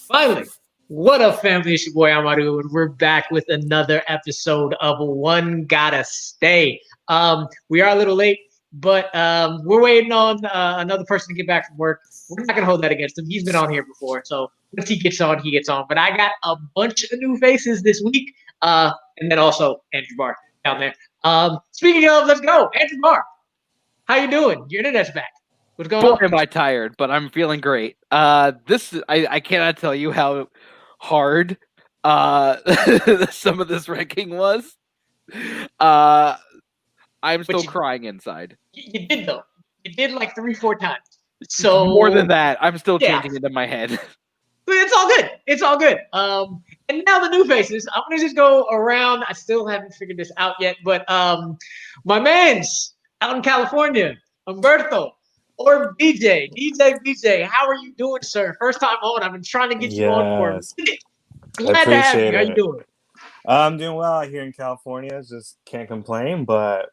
Finally, what up, family? It's your boy Amaru, and we're back with another episode of One Gotta Stay. We are a little late, but we're waiting on another person to get back from work. We're not gonna hold that against him. He's been on here before, so once he gets on, he gets on. But I got a bunch of new faces this week, and then also Andrew Barr down there. Speaking of, let's go, Andrew Barr. How you doing? Your internet's back. What's going Boy, on? am I tired, but I'm feeling great. I cannot tell you how hard some of this ranking was. I'm still crying inside. You did though. You did like 3-4 times. So more than that, I'm still yeah. changing into my head. It's all good. It's all good. And now the new faces. I'm gonna just go around. I still haven't figured this out yet, but my man's out in California, Umberto or BJ. How are you doing, sir? First time on. I've been trying to get you on for a minute. Glad to have you. How you doing? I'm doing well out here in California. Just can't complain. But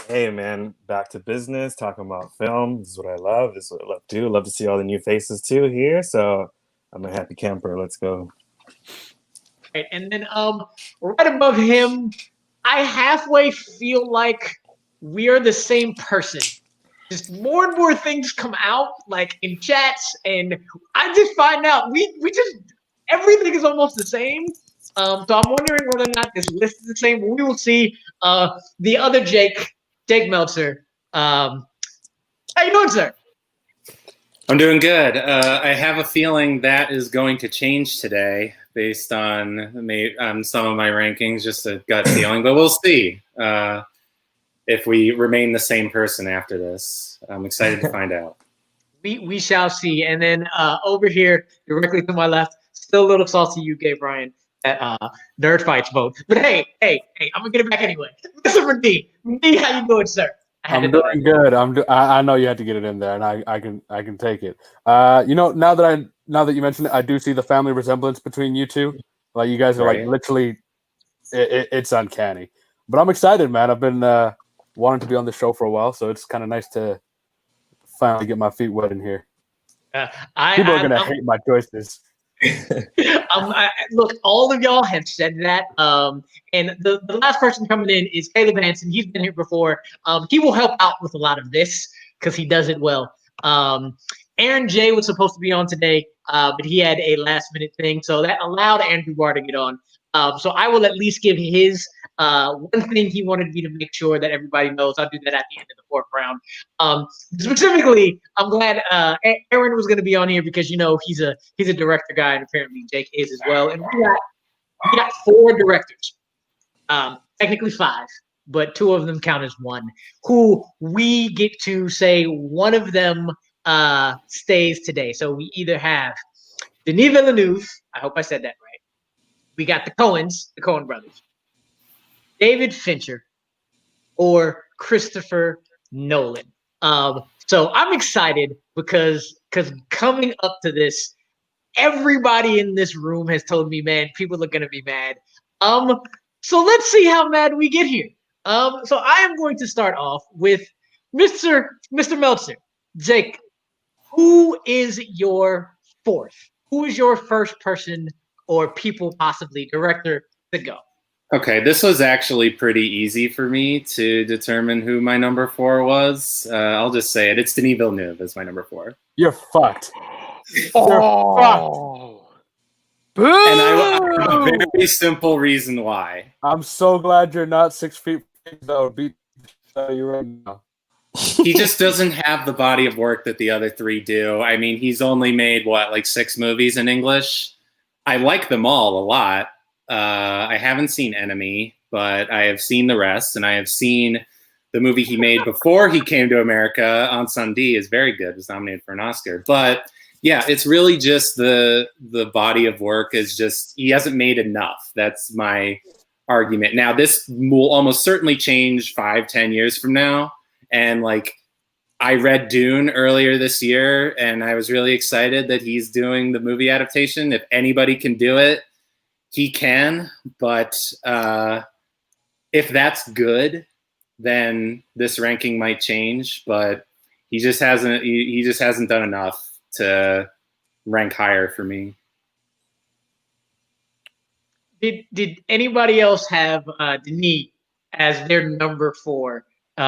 hey, man, back to business. Talking about film. This is what I love. This is what I love to do. Love to see all the new faces too here. So I'm a happy camper. Let's go. Right, and then right above him, I halfway feel like we are the same person. Just more and more things come out, like in chats, and I just find out we just everything is almost the same. So I'm wondering whether or not this list is the same. But we will see. The other Jake Meltzer. How you doing, sir? I'm doing good. I have a feeling that is going to change today based on some of my rankings, just a gut feeling. But we'll see if we remain the same person after this. I'm excited to find out. We shall see. And then over here, directly to my left, still a little salty you gave Brian that nerd fights vote. But hey, I'm gonna get it back anyway. Mr. D, how you doing, sir? I'm doing good. I know you had to get it in there, and I can take it. Now that you mentioned it, I do see the family resemblance between you two. Like you guys are like literally, it's uncanny. But I'm excited, man. I've been wanting to be on the show for a while, so it's kind of nice to finally get my feet wet in here. People are gonna hate my choices. Look, all of y'all have said that. And the last person coming in is Caleb Hansen. He's been here before. He will help out with a lot of this because he does it well. Aaron J was supposed to be on today, but he had a last minute thing, so that allowed Andrew Barr to get on. So I will at least give his one thing he wanted me to make sure that everybody knows. I'll do that at the end of the fourth round. Specifically, I'm glad Aaron was going to be on here because he's a director guy, and apparently Jake is as well. And we got 4 directors, technically 5, but 2 of them count as one. Who we get to say one of them stays today. So we either have Denis Villeneuve. I hope I said that right. We got the Coen Brothers, David Fincher, or Christopher Nolan. So I'm excited because coming up to this, everybody in this room has told me, man, people are gonna be mad. So let's see how mad we get here. So I am going to start off with Mr. Meltzer. Jake, who is your 4th? Who is your first person or people, possibly director, to go? Okay, this was actually pretty easy for me to determine who my number 4 was. I'll just say it. It's Denis Villeneuve as my number 4. You're fucked. You're fucked. And I have a very simple reason why. I'm so glad you're not 6 feet. That would beat you right now. He just doesn't have the body of work that the other 3 do. I mean, he's only made, 6 movies in English? I like them all a lot. I haven't seen Enemy, but I have seen the rest, and I have seen the movie he made before he came to America, Ensemble, is very good. It was nominated for an Oscar. But yeah, it's really just the body of work is just, he hasn't made enough. That's my argument. Now, this will almost certainly change 5-10 years from now. And I read Dune earlier this year, and I was really excited that he's doing the movie adaptation. If anybody can do it, he can. But if that's good, then this ranking might change. But he just hasn't. He just hasn't done enough to rank higher for me. Did anybody else have Denis as their number 4? No.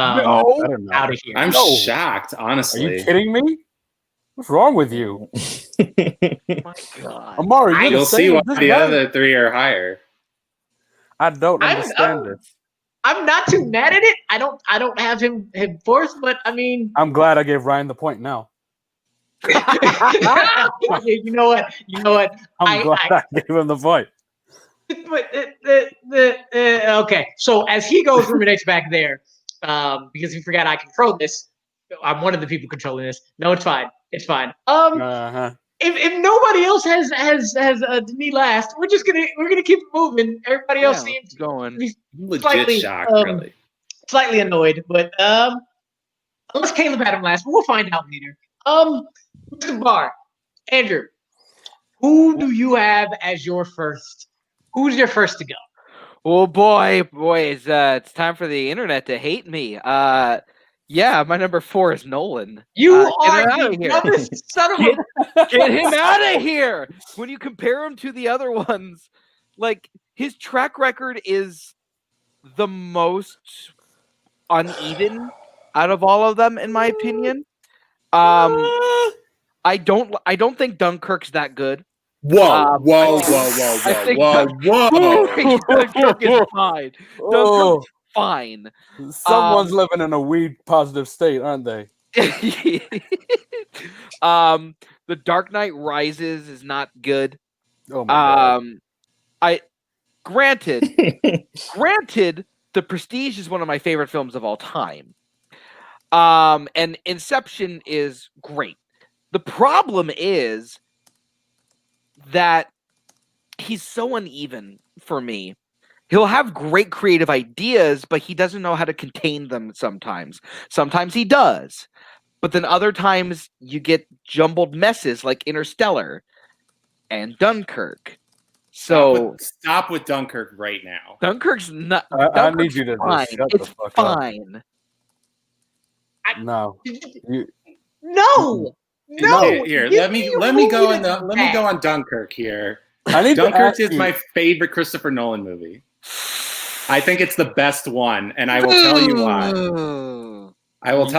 Out of here. I'm No. shocked, Are honestly. you kidding me? What's wrong with you? My God. Amari, you're the You'll see same why as this the guy? other 3 are higher. I don't I'm- understand this. I'm not too mad at it. I don't have him 4th, but I mean, I'm glad I gave Ryan the point now. you know what? I'm glad I gave him the point. But okay. So as he goes ruminates back there, because he forgot I control this. I'm one of the people controlling this. No, it's fine. It's fine. Uh-huh. If nobody else has Denis last, we're gonna keep it moving. Everybody else seems going. to be Legit slightly, shocked, really. slightly annoyed. But unless Caleb had him last, but we'll find out later. Mr. Barr, Andrew, who do you have as your first? Who's your first to go? Oh boy, it's time for the internet to hate me. Yeah, my number 4 is Nolan. You Get are him out of the here. dumbest son of a. Get him out of here. When you compare him to the other ones, like his track record is the most uneven out of all of them, in my opinion. I don't think Dunkirk's that good. Whoa. I think Dunkirk is fine. Oh, Dunkirk's fine. someone's living in a weed positive state, aren't they? The Dark Knight Rises is not good. Oh my god. Granted, The Prestige is one of my favorite films of all time. And Inception is great. The problem is that he's so uneven for me. He'll have great creative ideas, but he doesn't know how to contain them sometimes. Sometimes he does. But then other times you get jumbled messes like Interstellar and Dunkirk. So stop with Dunkirk right now. Dunkirk's not. I need you to fine. just shut the It's fuck fine. up. No. No. Here, let me go on Dunkirk here. Dunkirk is my favorite Christopher Nolan movie. I think it's the best one, and I will tell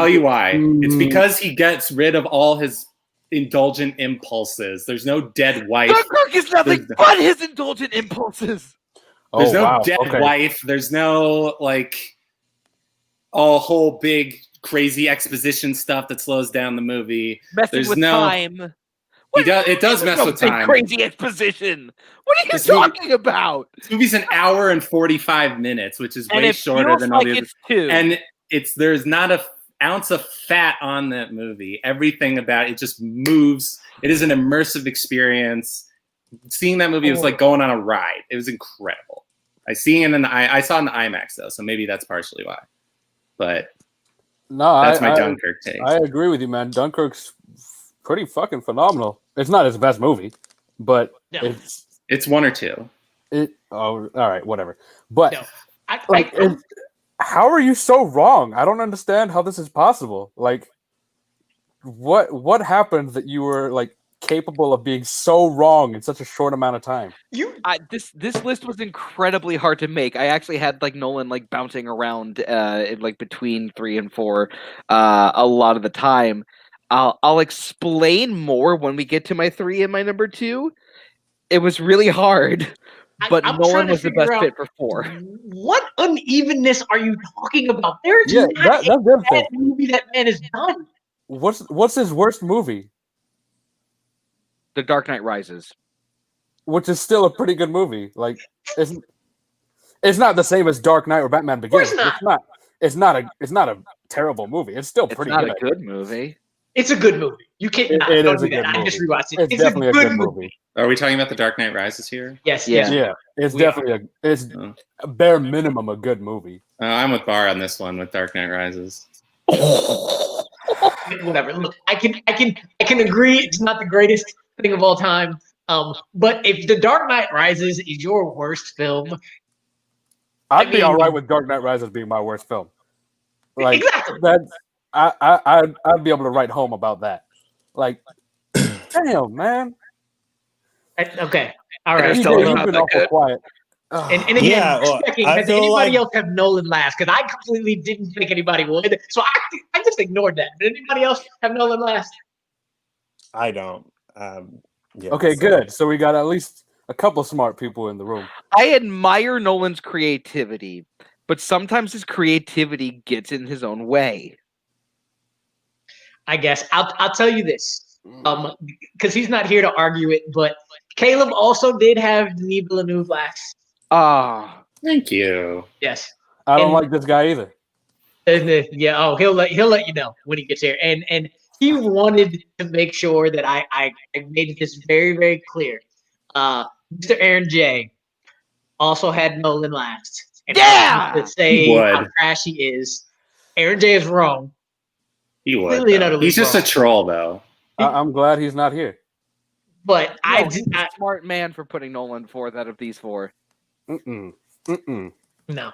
you why. It's because he gets rid of all his indulgent impulses. There's no dead wife. Dunkirk is nothing but his indulgent impulses. There's no dead wife. There's no whole big crazy exposition stuff that slows down the movie. Messing with time. It does mess with time. Crazy exposition. What are you talking about? This movie's an hour and 45 minutes, which is way shorter than all the others. And there's not an ounce of fat on that movie. Everything about it just moves. It is an immersive experience. Seeing that movie was like going on a ride. It was incredible. I saw it in the IMAX though, so maybe that's partially why. But no, that's my Dunkirk take. I agree with you, man. Dunkirk's pretty fucking phenomenal. It's not his best movie, but it's one or two. All right, whatever. But no, how are you so wrong? I don't understand how this is possible. Like, what happened that you were capable of being so wrong in such a short amount of time? This list was incredibly hard to make. I actually had Nolan bouncing around between 3 and 4 a lot of the time. I'll explain more when we get to my 3 and my number 2. It was really hard, but Nolan was the best fit for 4. What unevenness are you talking about? There's that's a bad movie that man has done. What's his worst movie? The Dark Knight Rises, which is still a pretty good movie. It's not the same as Dark Knight or Batman Begins. It's not a terrible movie. It's still pretty good. It's not a good movie. It's a good movie. You can't. It is a good movie. I just rewatched it. It's definitely a good movie. Are we talking about The Dark Knight Rises here? Yes. Yeah. It's definitely a bare minimum a good movie. I'm with Barr on this one with Dark Knight Rises. Whatever. Look, I can agree. It's not the greatest thing of all time. But if The Dark Knight Rises is your worst film, I'd be all right with Dark Knight Rises being my worst film. Exactly. I'd be able to write home about that. Damn, man. Okay. All right. You've been awful quiet. And again, Yeah, well, checking, I has feel anybody like- else have Nolan last? Because I completely didn't think anybody would. So I just ignored that. Did anybody else have Nolan last? I don't. Yeah, Okay, so- good. So we got at least a couple smart people in the room. I admire Nolan's creativity, but sometimes his creativity gets in his own way. I guess I'll tell you this, because he's not here to argue it. But Caleb also did have Denis Villeneuve last. Ah, Thank you. Yes. I don't And- like this guy either. Yeah. Oh, he'll let you know when he gets here. And he wanted to make sure that I made this very, very clear. Mr. Aaron J. also had Nolan last. And Yeah! to say He would. how trash he is. Aaron J. is wrong. He would. Completely and though. utterly He's just a wrong. troll, though. I'm glad he's not here. But no, I he's did a not. smart man for putting Nolan fourth out of these four. Mm-mm. Mm-mm. No.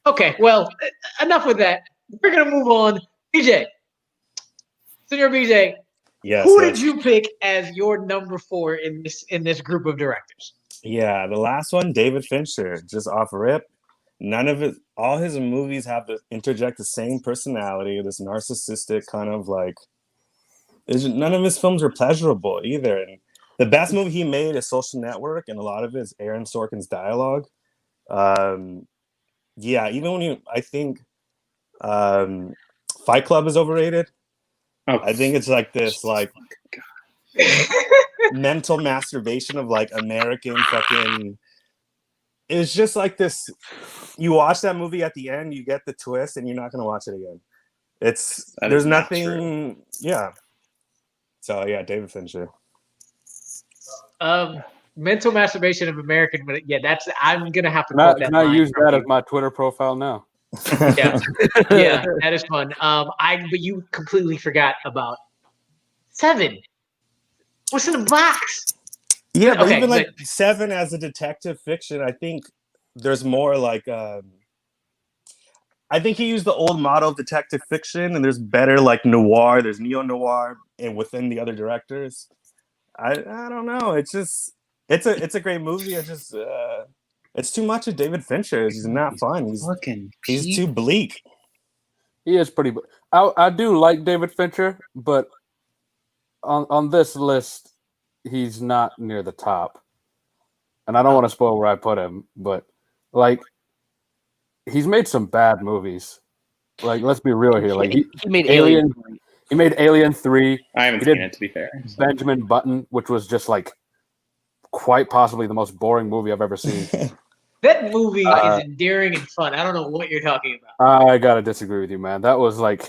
Okay. Well, enough with that. We're gonna move on. BJ, Senor BJ, Yes, who yes. did you pick as your number 4 in this group of directors? Yeah, the last one, David Fincher, just off rip. None of it, all his movies have to interject the same personality, this narcissistic kind of like. None of his films are pleasurable either. And the best movie he made is Social Network, and a lot of it is Aaron Sorkin's dialogue. Yeah, even when I think Fight Club is overrated. Oh, I think it's like this, like mental masturbation of like American fucking. It's just like this. You watch that movie at the end, you get the twist, and you're not gonna watch it again. It's That there's is not nothing. true. Yeah. So yeah, David Fincher. Mental masturbation of American. But yeah, I'm gonna have to Can I, quote that. can I line use from that you. as my Twitter profile now? Yeah, yeah, that is fun. But you completely forgot about Seven. What's in the box? Yeah, but Okay, even like Seven as a detective fiction, I think there's more like. I think he used the old model of detective fiction, and there's better like noir. There's neo noir, and within the other directors, I don't know. It's just it's a great movie. It's just it's too much of David Fincher. He's not fun. He's too bleak. He is pretty. I do like David Fincher, but on this list, he's not near the top. And I don't want to spoil where I put him, but like he's made some bad movies. Like let's be real here. Like he made Alien. He made Alien 3. I haven't He seen did it, to be fair. Benjamin Button, which was just like quite possibly the most boring movie I've ever seen. That movie is endearing and fun. I don't know what you're talking about. I gotta disagree with you, man. That was like,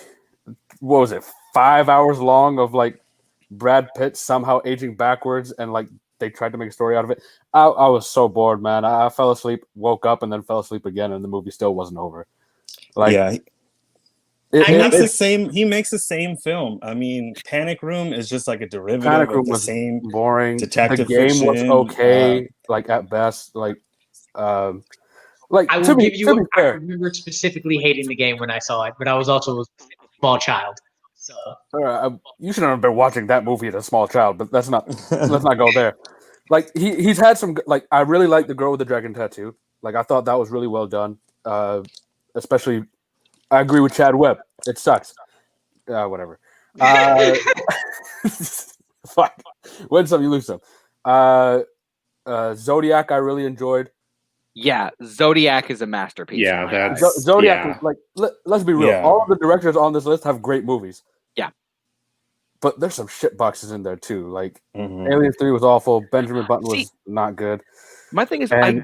what was it, 5 hours long of like Brad Pitt somehow aging backwards, and like they tried to make a story out of it. I was so bored, man. I fell asleep, woke up, and then fell asleep again, and the movie still wasn't over. Like, yeah, he makes the same film. I mean, Panic Room is just like a derivative Panic of Room the was same boring. detective The game was fiction. okay, like at best. Like I will give you. I remember specifically hating the game when I saw it, but I was also a small child. So you shouldn't have been watching that movie as a small child, but let's not go there. Like he's had some like I really like The Girl with the Dragon Tattoo. Like I thought that was really well done. Especially, I agree with Chad Webb. It sucks. Whatever. Fuck. Win some, you lose some. Zodiac, I really enjoyed. Yeah, Zodiac is a masterpiece. Yeah, that's Zodiac. yeah. Like, let's be real. Yeah. All of the directors on this list have great movies. Yeah, but there's some shit boxes in there too. Like Mhm. Alien 3 was awful. Benjamin Button was not good. My thing is, And-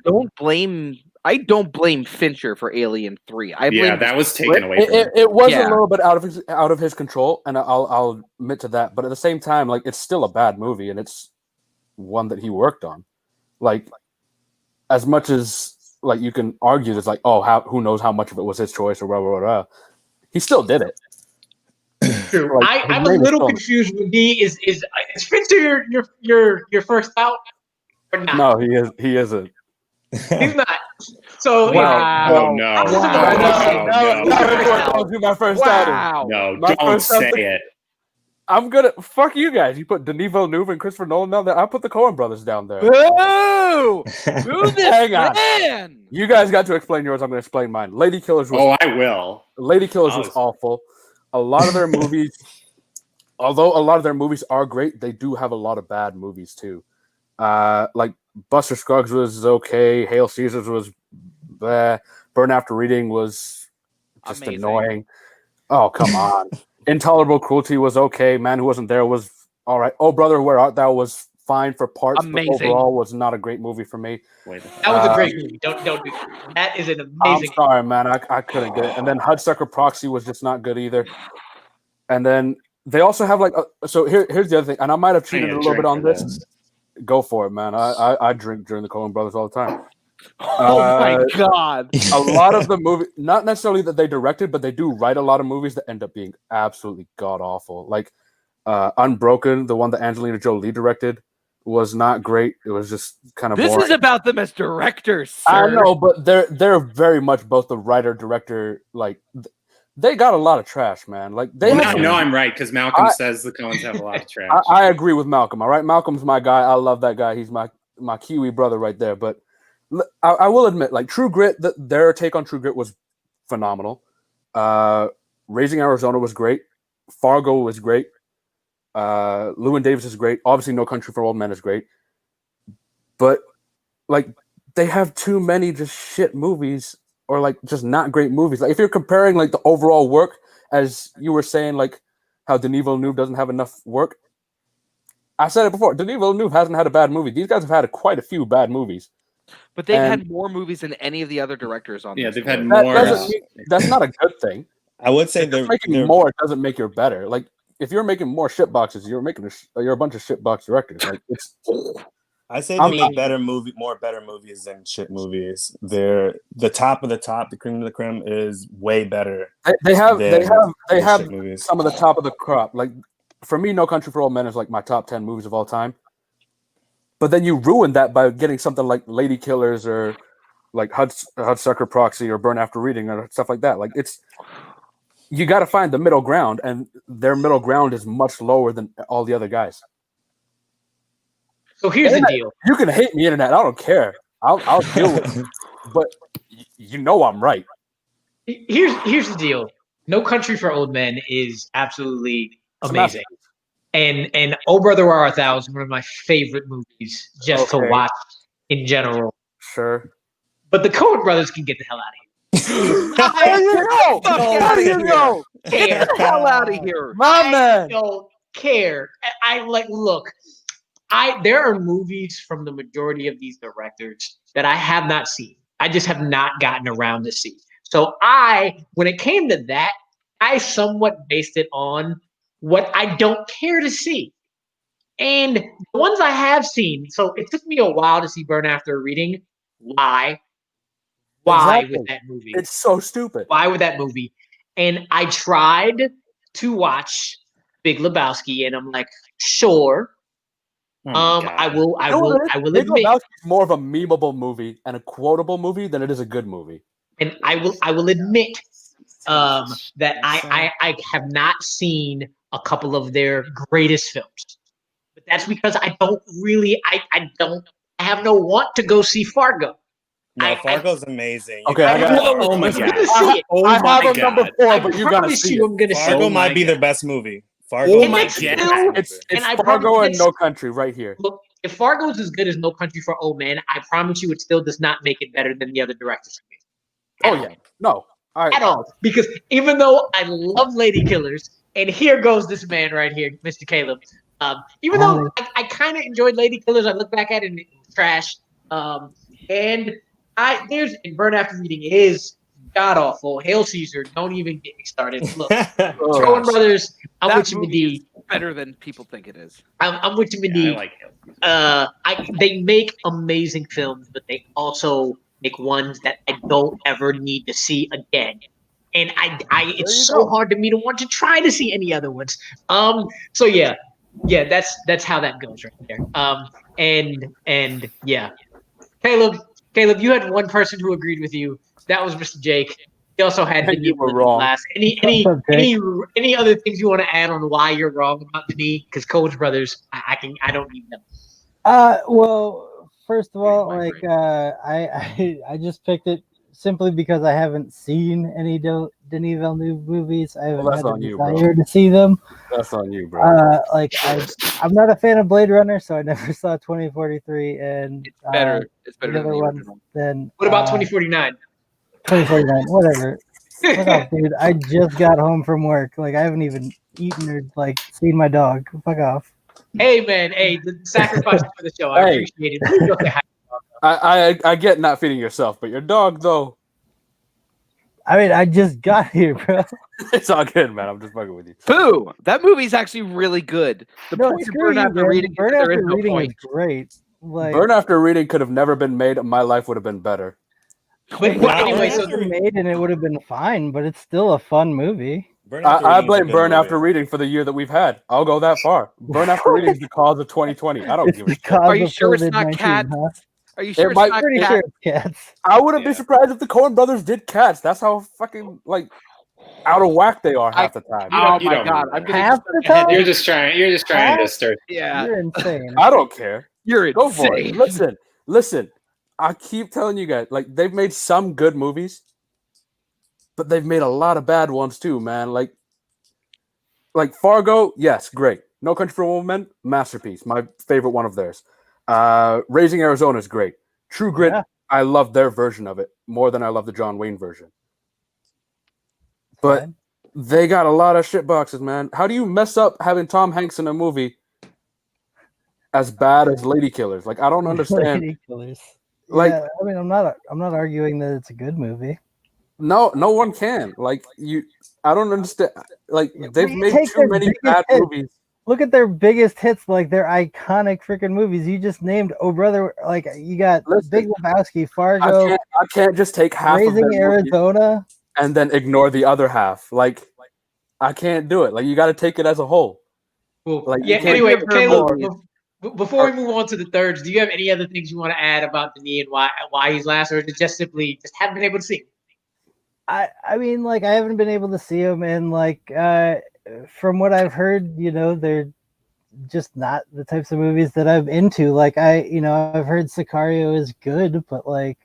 I don't blame Fincher for Alien 3. I blame that was taken away from him. It was Yeah. a little bit out of his control, and I'll admit to that. But at the same time, like it's still a bad movie, and it's one that he worked on. Like as much as like you can argue that's like, oh, who knows how much of it was his choice or blah blah blah. He still did it. true. Like, I'm his a name is little Coen. confused with me. Is Fincher your first out or not? No, he isn't. He's not. So Wow. Oh no! Wow. No, no, That was my first outing. Wow. no, My don't first say outing- it. I'm gonna fuck you guys. You put Denis Villeneuve and Christopher Nolan down there. I put the Coen Brothers down there. Boo! Boo this Hang on. man! You guys got to explain yours. I'm gonna explain mine. Lady Killers was I will. Lady Killers was awful. A lot of their movies, although a lot of their movies are great, they do have a lot of bad movies too. Like Buster Scruggs was okay. Hail Caesars was bleh. Burn After Reading was just Amazing. annoying. Oh, come on. Intolerable Cruelty was okay. Man Who Wasn't There was all right. Oh, Brother, Where Art Thou was fine for parts, Amazing. but overall was not a great movie for me. That was a great movie. Don't do that. That is an amazing. I'm sorry, man. I couldn't get it. And then Hudsucker Proxy was just not good either. And then they also have like so here's the other thing, and I might have cheated a little bit on this. Go for it, man. I drink during the Coen Brothers all the time. Oh my god! A lot of the movie, not necessarily that they directed, but they do write a lot of movies that end up being absolutely god awful. Like Unbroken, the one that Angelina Jolie directed, was not great. It was just kind of. This boring. is about them as directors. Sir. I know, but they're very much both the writer director. Like they got a lot of trash, man. Like they. I know I'm right because Malcolm says the Coens have a lot of trash. I agree with Malcolm. All right, Malcolm's my guy. I love that guy. He's my Kiwi brother right there. But I will admit, like True Grit, their take on True Grit was phenomenal. Raising Arizona was great. Fargo was great. Llewyn Davis is great. Obviously, No Country for Old Men is great. But like they have too many just shit movies or like just not great movies. Like if you're comparing like the overall work, as you were saying, like how Denis Villeneuve doesn't have enough work. I said it before. Denis Villeneuve hasn't had a bad movie. These guys have had quite a few bad movies. But they've had more movies than any of the other directors on. Yeah, this they've list. had more. That's not a good thing. I would say they're making more. It doesn't make you better. Like if you're making more shit boxes, you're a bunch of shit box directors. Like it's. I say they make more better movies than shit movies. They're the top of the top. The cream of the creme is way better. They have movies. some of the top of the crop. Like for me, No Country for Old Men is like my top 10 movies of all time. But then you ruin that by getting something like Lady Killers or like Hudsucker Proxy or Burn After Reading or stuff like that. Like you got to find the middle ground, and their middle ground is much lower than all the other guys. So here's the deal. You can hate me, internet. I don't care. I'll deal with it. But you know I'm right. Here's the deal. No Country for Old Men is absolutely amazing. And Oh Brother Where Art Thou is one of my favorite movies just to watch in general. Sure. But the Coen Brothers can get the hell out of here. There you go. There you go. Get the hell out of here, my man. I don't care. Look. There are movies from the majority of these directors that I have not seen. I just have not gotten around to see. So when it came to that, I somewhat based it on what I don't care to see. And the ones I have seen, so it took me a while to see Burn After Reading. Why? Why Exactly. with that movie? It's so stupid. Why with that movie? And I tried to watch Big Lebowski, and I'm like, sure. I will Big admit Lebowski is more of a memeable movie and a quotable movie than it is a good movie. And I will admit that I have not seen a couple of their greatest films. But that's because I have no want to go see Fargo. No, Fargo's amazing. Okay, I have a number 4, but you gotta see it. Fargo might be their best movie. Fargo It's Fargo and No Country right here. Look, if Fargo is as good as No Country for Old Men, I promise you it still does not make it better than the other directors. Oh yeah, no, at all. Because even though I love Lady Killers, and here goes this man right here, Mr. Caleb. Even though I kind of enjoyed Lady Killers, I look back at it and it was trash. And Burn After Reading is god awful. Hail Caesar, don't even get me started. Look, Coen Brothers, I'm with you, D. Better than people think it is. I'm with you, D. I like Hail. They make amazing films, but they also make ones that I don't ever need to see again. And it's so hard to me to want to try to see any other ones. So yeah, that's how that goes right there. And yeah, Caleb, you had one person who agreed with you. That was Mr. Jake. He also had And Denis you were Villeneuve wrong. last. Any other things you want to add on why you're wrong about Denis? Because Coen Brothers, I don't need them. Well, first of all, like I just picked it simply because I haven't seen any Denis Villeneuve movies. I haven't had the desire to see them. That's on you, bro. I'm not a fan of Blade Runner, so I never saw 2043, and It's better than the ones original. than What about 2049? 2049, whatever. Fuck off, dude. I just got home from work. Like I haven't even eaten or like seen my dog. Fuck off. Hey man, the sacrifice for the show. I appreciate it. Please go say hi. I get not feeding yourself, but your dog though. I mean, I just got here, bro. It's all good, man. I'm just fucking with you. Boo! That movie's actually really good. The point of Burn After Reading is that there is no point. Is great. Like, Burn After Reading could have never been made. My life would have been better. Anyway, so made and it would have been fine, but it's still a fun movie. I blame Burn After Reading for the year that we've had. I'll go that far. Burn After Reading is the cause of 2020. I don't give a shit. Are you sure it's not Cats? Huh? Are you sure it's not Cats? I wouldn't be surprised if the Coen Brothers did Cats. That's how fucking like out of whack they are half the time. Oh my god! I'm half the time. You're just trying to start. Yeah, you're insane. I don't care. You're go insane. for it. Listen. I keep telling you guys, like they've made some good movies, but they've made a lot of bad ones too, man. Like Fargo, yes, great. No Country for Old Men, masterpiece, my favorite one of theirs. Raising Arizona is great. True Grit, I love their version of it more than I love the John Wayne version. But they got a lot of shit boxes, man. How do you mess up having Tom Hanks in a movie as bad as Lady Killers? Like I don't understand. Lady Killers. Like, yeah, I mean, I'm not arguing that it's a good movie. No one can. Like I don't understand. Like they've made too many bad movies. Look at their biggest hits, like their iconic freaking movies. You just named Oh Brother, like you got Big Lebowski, Fargo. I can't just take half Raising of Arizona and then ignore the other half. Like I can't do it. Like you got to take it as a whole. Well, like anyway, Caleb. Before we move on to the thirds, do you have any other things you want to add about Denis and why he's last, or just simply just haven't been able to see him? I mean, like I haven't been able to see him, and like from what I've heard, they're just not the types of movies that I'm into. Like I've heard Sicario is good, but like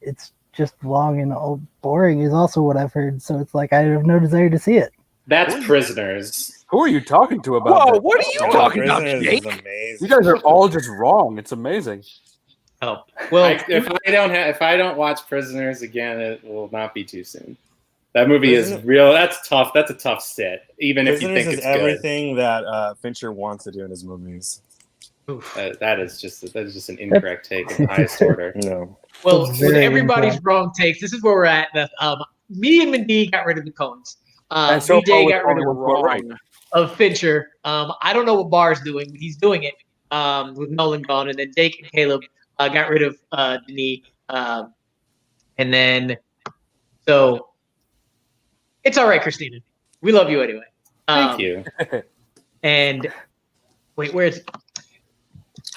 it's just long and boring is also what I've heard. So it's like I have no desire to see it. That's Prisoners. Who are you talking to about? Whoa, what are you talking about, Jake? You guys are all just wrong. It's amazing. Oh well, if I don't watch Prisoners again, it will not be too soon. That movie is real. That's tough. That's a tough sit. Even if you think it's everything that Fincher wants to do in his movies. That is just an incorrect take of the highest order. No. Well, with everybody's wrong takes, this is where we're at. Me and Mindy got rid of the Coens. BJ got rid of Fincher. I don't know what Barr's doing, but he's doing it with Nolan gone, and then Jake and Caleb got rid of Denis, and then so it's all right, Christina. We love you anyway. Thank you. And wait, where's?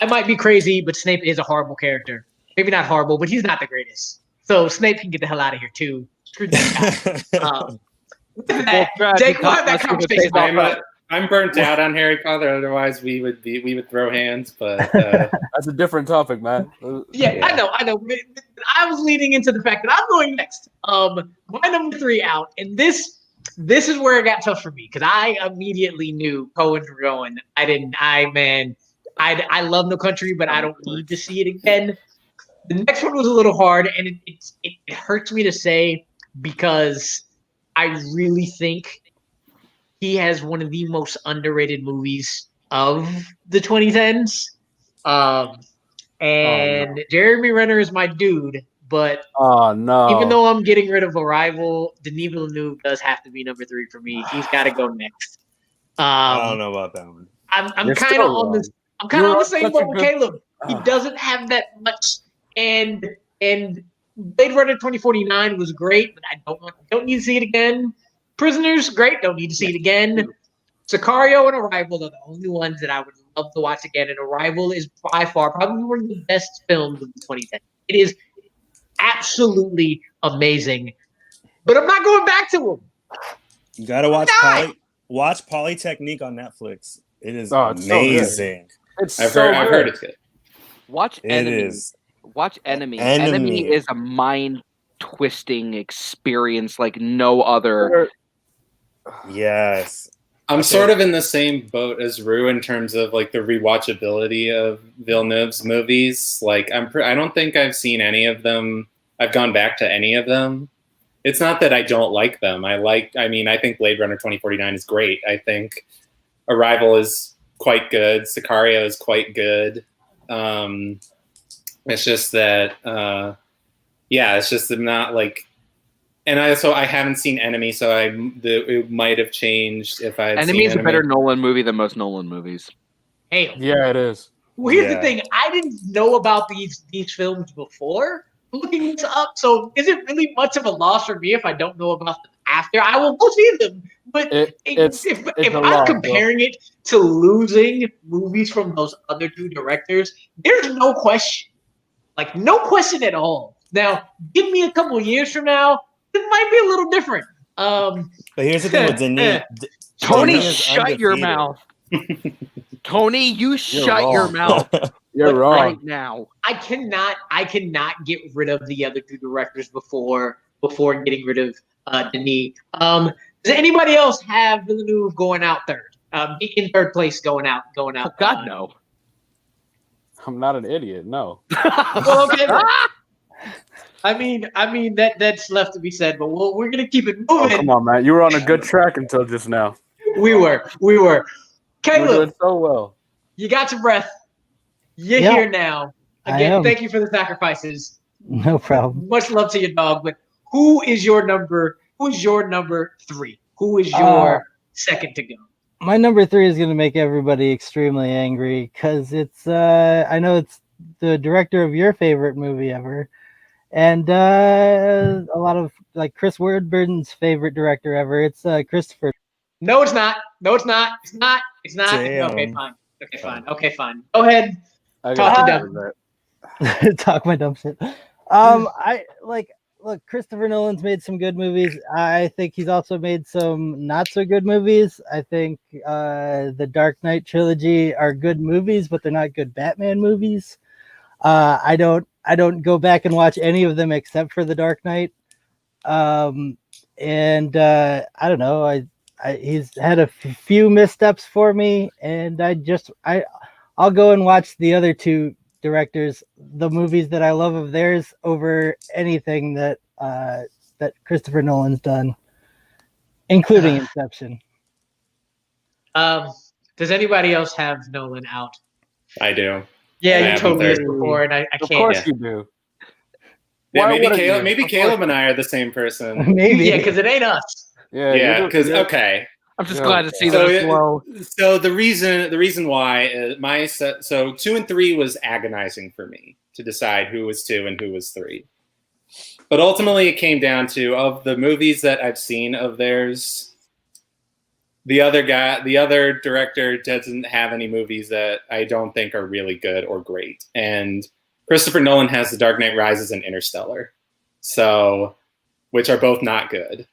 I might be crazy, but Snape is a horrible character. Maybe not horrible, but he's not the greatest. So Snape can get the hell out of here too. Screw that guy. Jake, we'll have that conversation. I'm burnt out on Harry Potter. Otherwise, we would throw hands. But that's a different topic, man. Yeah, I know. I was leading into the fact that I'm going next. My number 3 out, and this is where it got tough for me because I immediately knew Coens were going. I love No Country, but I don't need to see it again. The next one was a little hard, and it hurts me to say because I really think he has one of the most underrated movies of the 2010s. Jeremy Renner is my dude, but even though I'm getting rid of Arrival, Denis Villeneuve does have to be number 3 for me. He's got to go next. I don't know about that one. I'm kind of on this. I'm kind of on the same boat with Caleb. He doesn't have that much, and Blade Runner 2049 was great, but I don't need to see it again. Prisoners, great, don't need to see it again. Sicario and Arrival are the only ones that I would love to watch again, and Arrival is by far probably one of the best films of the 2010s. It is absolutely amazing. but I'm not going back to them. You gotta watch not. Polytechnique on Netflix. It is Oh, it's so good. amazing. It's I've heard it's good. Watch It Enemy. is. Watch Enemy. Enemy. Enemy is a mind-twisting experience like no other. Yes. I'm sort of in the same boat as Rue in terms of like the rewatchability of Villeneuve's movies. Like I don't think I've seen any of them. I've gone back to any of them. It's not that I don't like them. I think Blade Runner 2049 is great. I think Arrival is quite good. Sicario is quite good. It's just that, it's just not like, and I haven't seen Enemy, so it might have changed if I. Enemy is a better Nolan movie than most Nolan movies. Hey, Yeah, it is. well, here's the thing: I didn't know about these films before looking this up. So, is it really much of a loss for me if I don't know about them after? I will go see them, but if I'm comparing it to losing movies from those other two directors, there's no question, like no question at all. Now, give me a couple years from now. It might be a little different. But here's the thing with Denis. Tony, shut your mouth. Tony, shut your mouth. You're wrong right now. I cannot get rid of the other two directors before getting rid of Denis. Does anybody else have Villeneuve going out third? In third place, going out. Oh, God, no. I'm not an idiot. No. Well, okay. I mean that's left to be said, but we're gonna keep it moving. Oh, come on, man. You were on a good track until just now. We were. Caleb, You were doing so well. you got your breath. You're here now. Again, thank you for the sacrifices. No problem. Much love to your dog, but who is your number 3? Who is your second to go? My number 3 is going to make everybody extremely angry because it's I know it's the director of your favorite movie ever, and a lot of like Chris Wardburton's favorite director ever. It's Christopher. No, it's not. It's not. Damn. Okay, fine. Go ahead. Talk my dumb shit. Look, Christopher Nolan's made some good movies. I think he's also made some not so good movies. I think the Dark Knight trilogy are good movies, but they're not good Batman movies. I don't go back and watch any of them except for the Dark Knight. I don't know. He's had a few missteps for me, and I'll go and watch the other two directors, the movies that I love of theirs over anything that Christopher Nolan's done, including Inception. Does anybody else have Nolan out? I do. Yeah, you told me this before, and I can't. Of course you do. Yeah, maybe Caleb and I are the same person. Maybe. Yeah, because it ain't us. Yeah, because okay. I'm just glad to see that flow. So the reason why 2 and 3 was agonizing for me to decide who was 2 and who was 3. But ultimately, it came down to, of the movies that I've seen of theirs, the other director doesn't have any movies that I don't think are really good or great. And Christopher Nolan has The Dark Knight Rises and Interstellar, which are both not good.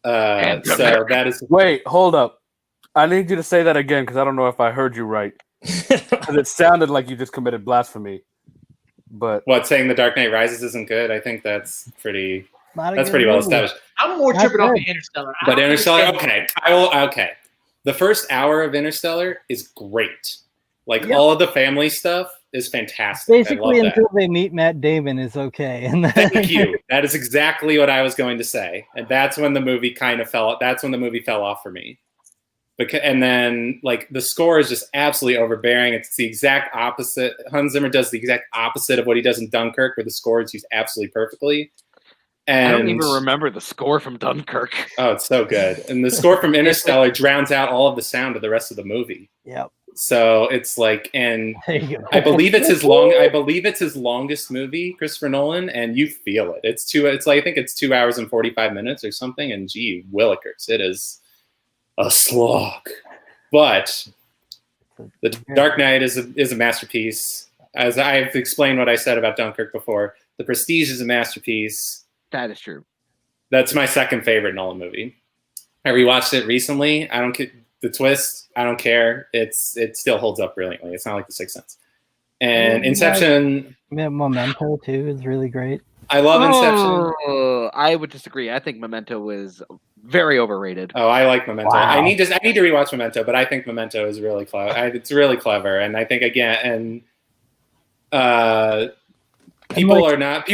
So that is. Wait, hold up. I need you to say that again because I don't know if I heard you right. Because it sounded like you just committed blasphemy. But what, saying The Dark Knight Rises isn't good? I think that's pretty well established. I'm more tripping off the Interstellar. But Interstellar, okay. The first hour of Interstellar is great. Like all of the family stuff is fantastic. Basically, until they meet Matt Damon is okay. And Thank you. That is exactly what I was going to say. And that's when the movie fell off for me. And then like the score is just absolutely overbearing. It's the exact opposite. Hans Zimmer does the exact opposite of what he does in Dunkirk, where the score is used absolutely perfectly. And I don't even remember the score from Dunkirk. Oh, it's so good. And the score from Interstellar drowns out all of the sound of the rest of the movie. Yep. So it's like, and I believe it's his longest movie, Christopher Nolan, and you feel it. I think it's 2 hours and 45 minutes or something. And gee willikers, it is a slog. But The Dark Knight is a masterpiece. As I've explained what I said about Dunkirk before, The Prestige is a masterpiece. That is true. That's my second favorite Nolan movie. I rewatched it recently. I don't get the twist. I don't care. It still holds up brilliantly. It's not like The Sixth Sense. And Inception. Memento too is really great. I love Inception. I would disagree. I think Memento is very overrated. Oh, I like Memento. Wow. I need to rewatch Memento, but I think Memento is really clever. It's really clever, and I think people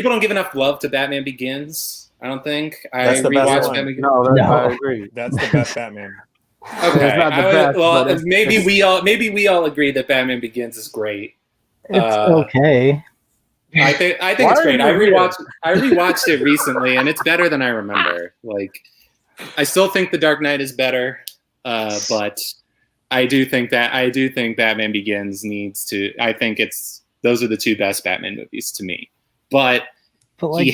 don't give enough love to Batman Begins. I don't think. That's the best one. Batman Begins. No, No. I agree. That's the best Batman. Okay. It's not the best, well, but maybe we all agree that Batman Begins is great. It's okay. I think Why it's great. are you I rewatched it recently, and it's better than I remember. Like, I still think The Dark Knight is better, but I do think Batman Begins needs to. I think those are the two best Batman movies to me. But like,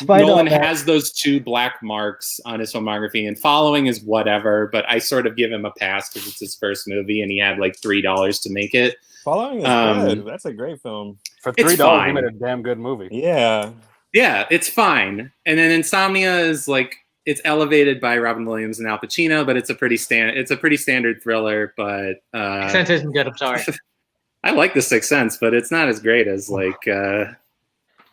Nolan has those two black marks on his filmography, and Following is whatever. But I sort of give him a pass because it's his first movie, and he had like $3 to make it. Following is good. That's a great film. For It's $3, fine. you made a damn good movie. Yeah. Yeah, it's fine. And then Insomnia is like it's elevated by Robin Williams and Al Pacino, but it's a pretty standard thriller. But Sense isn't good. I'm sorry. I like The Sixth Sense, but it's not as great as like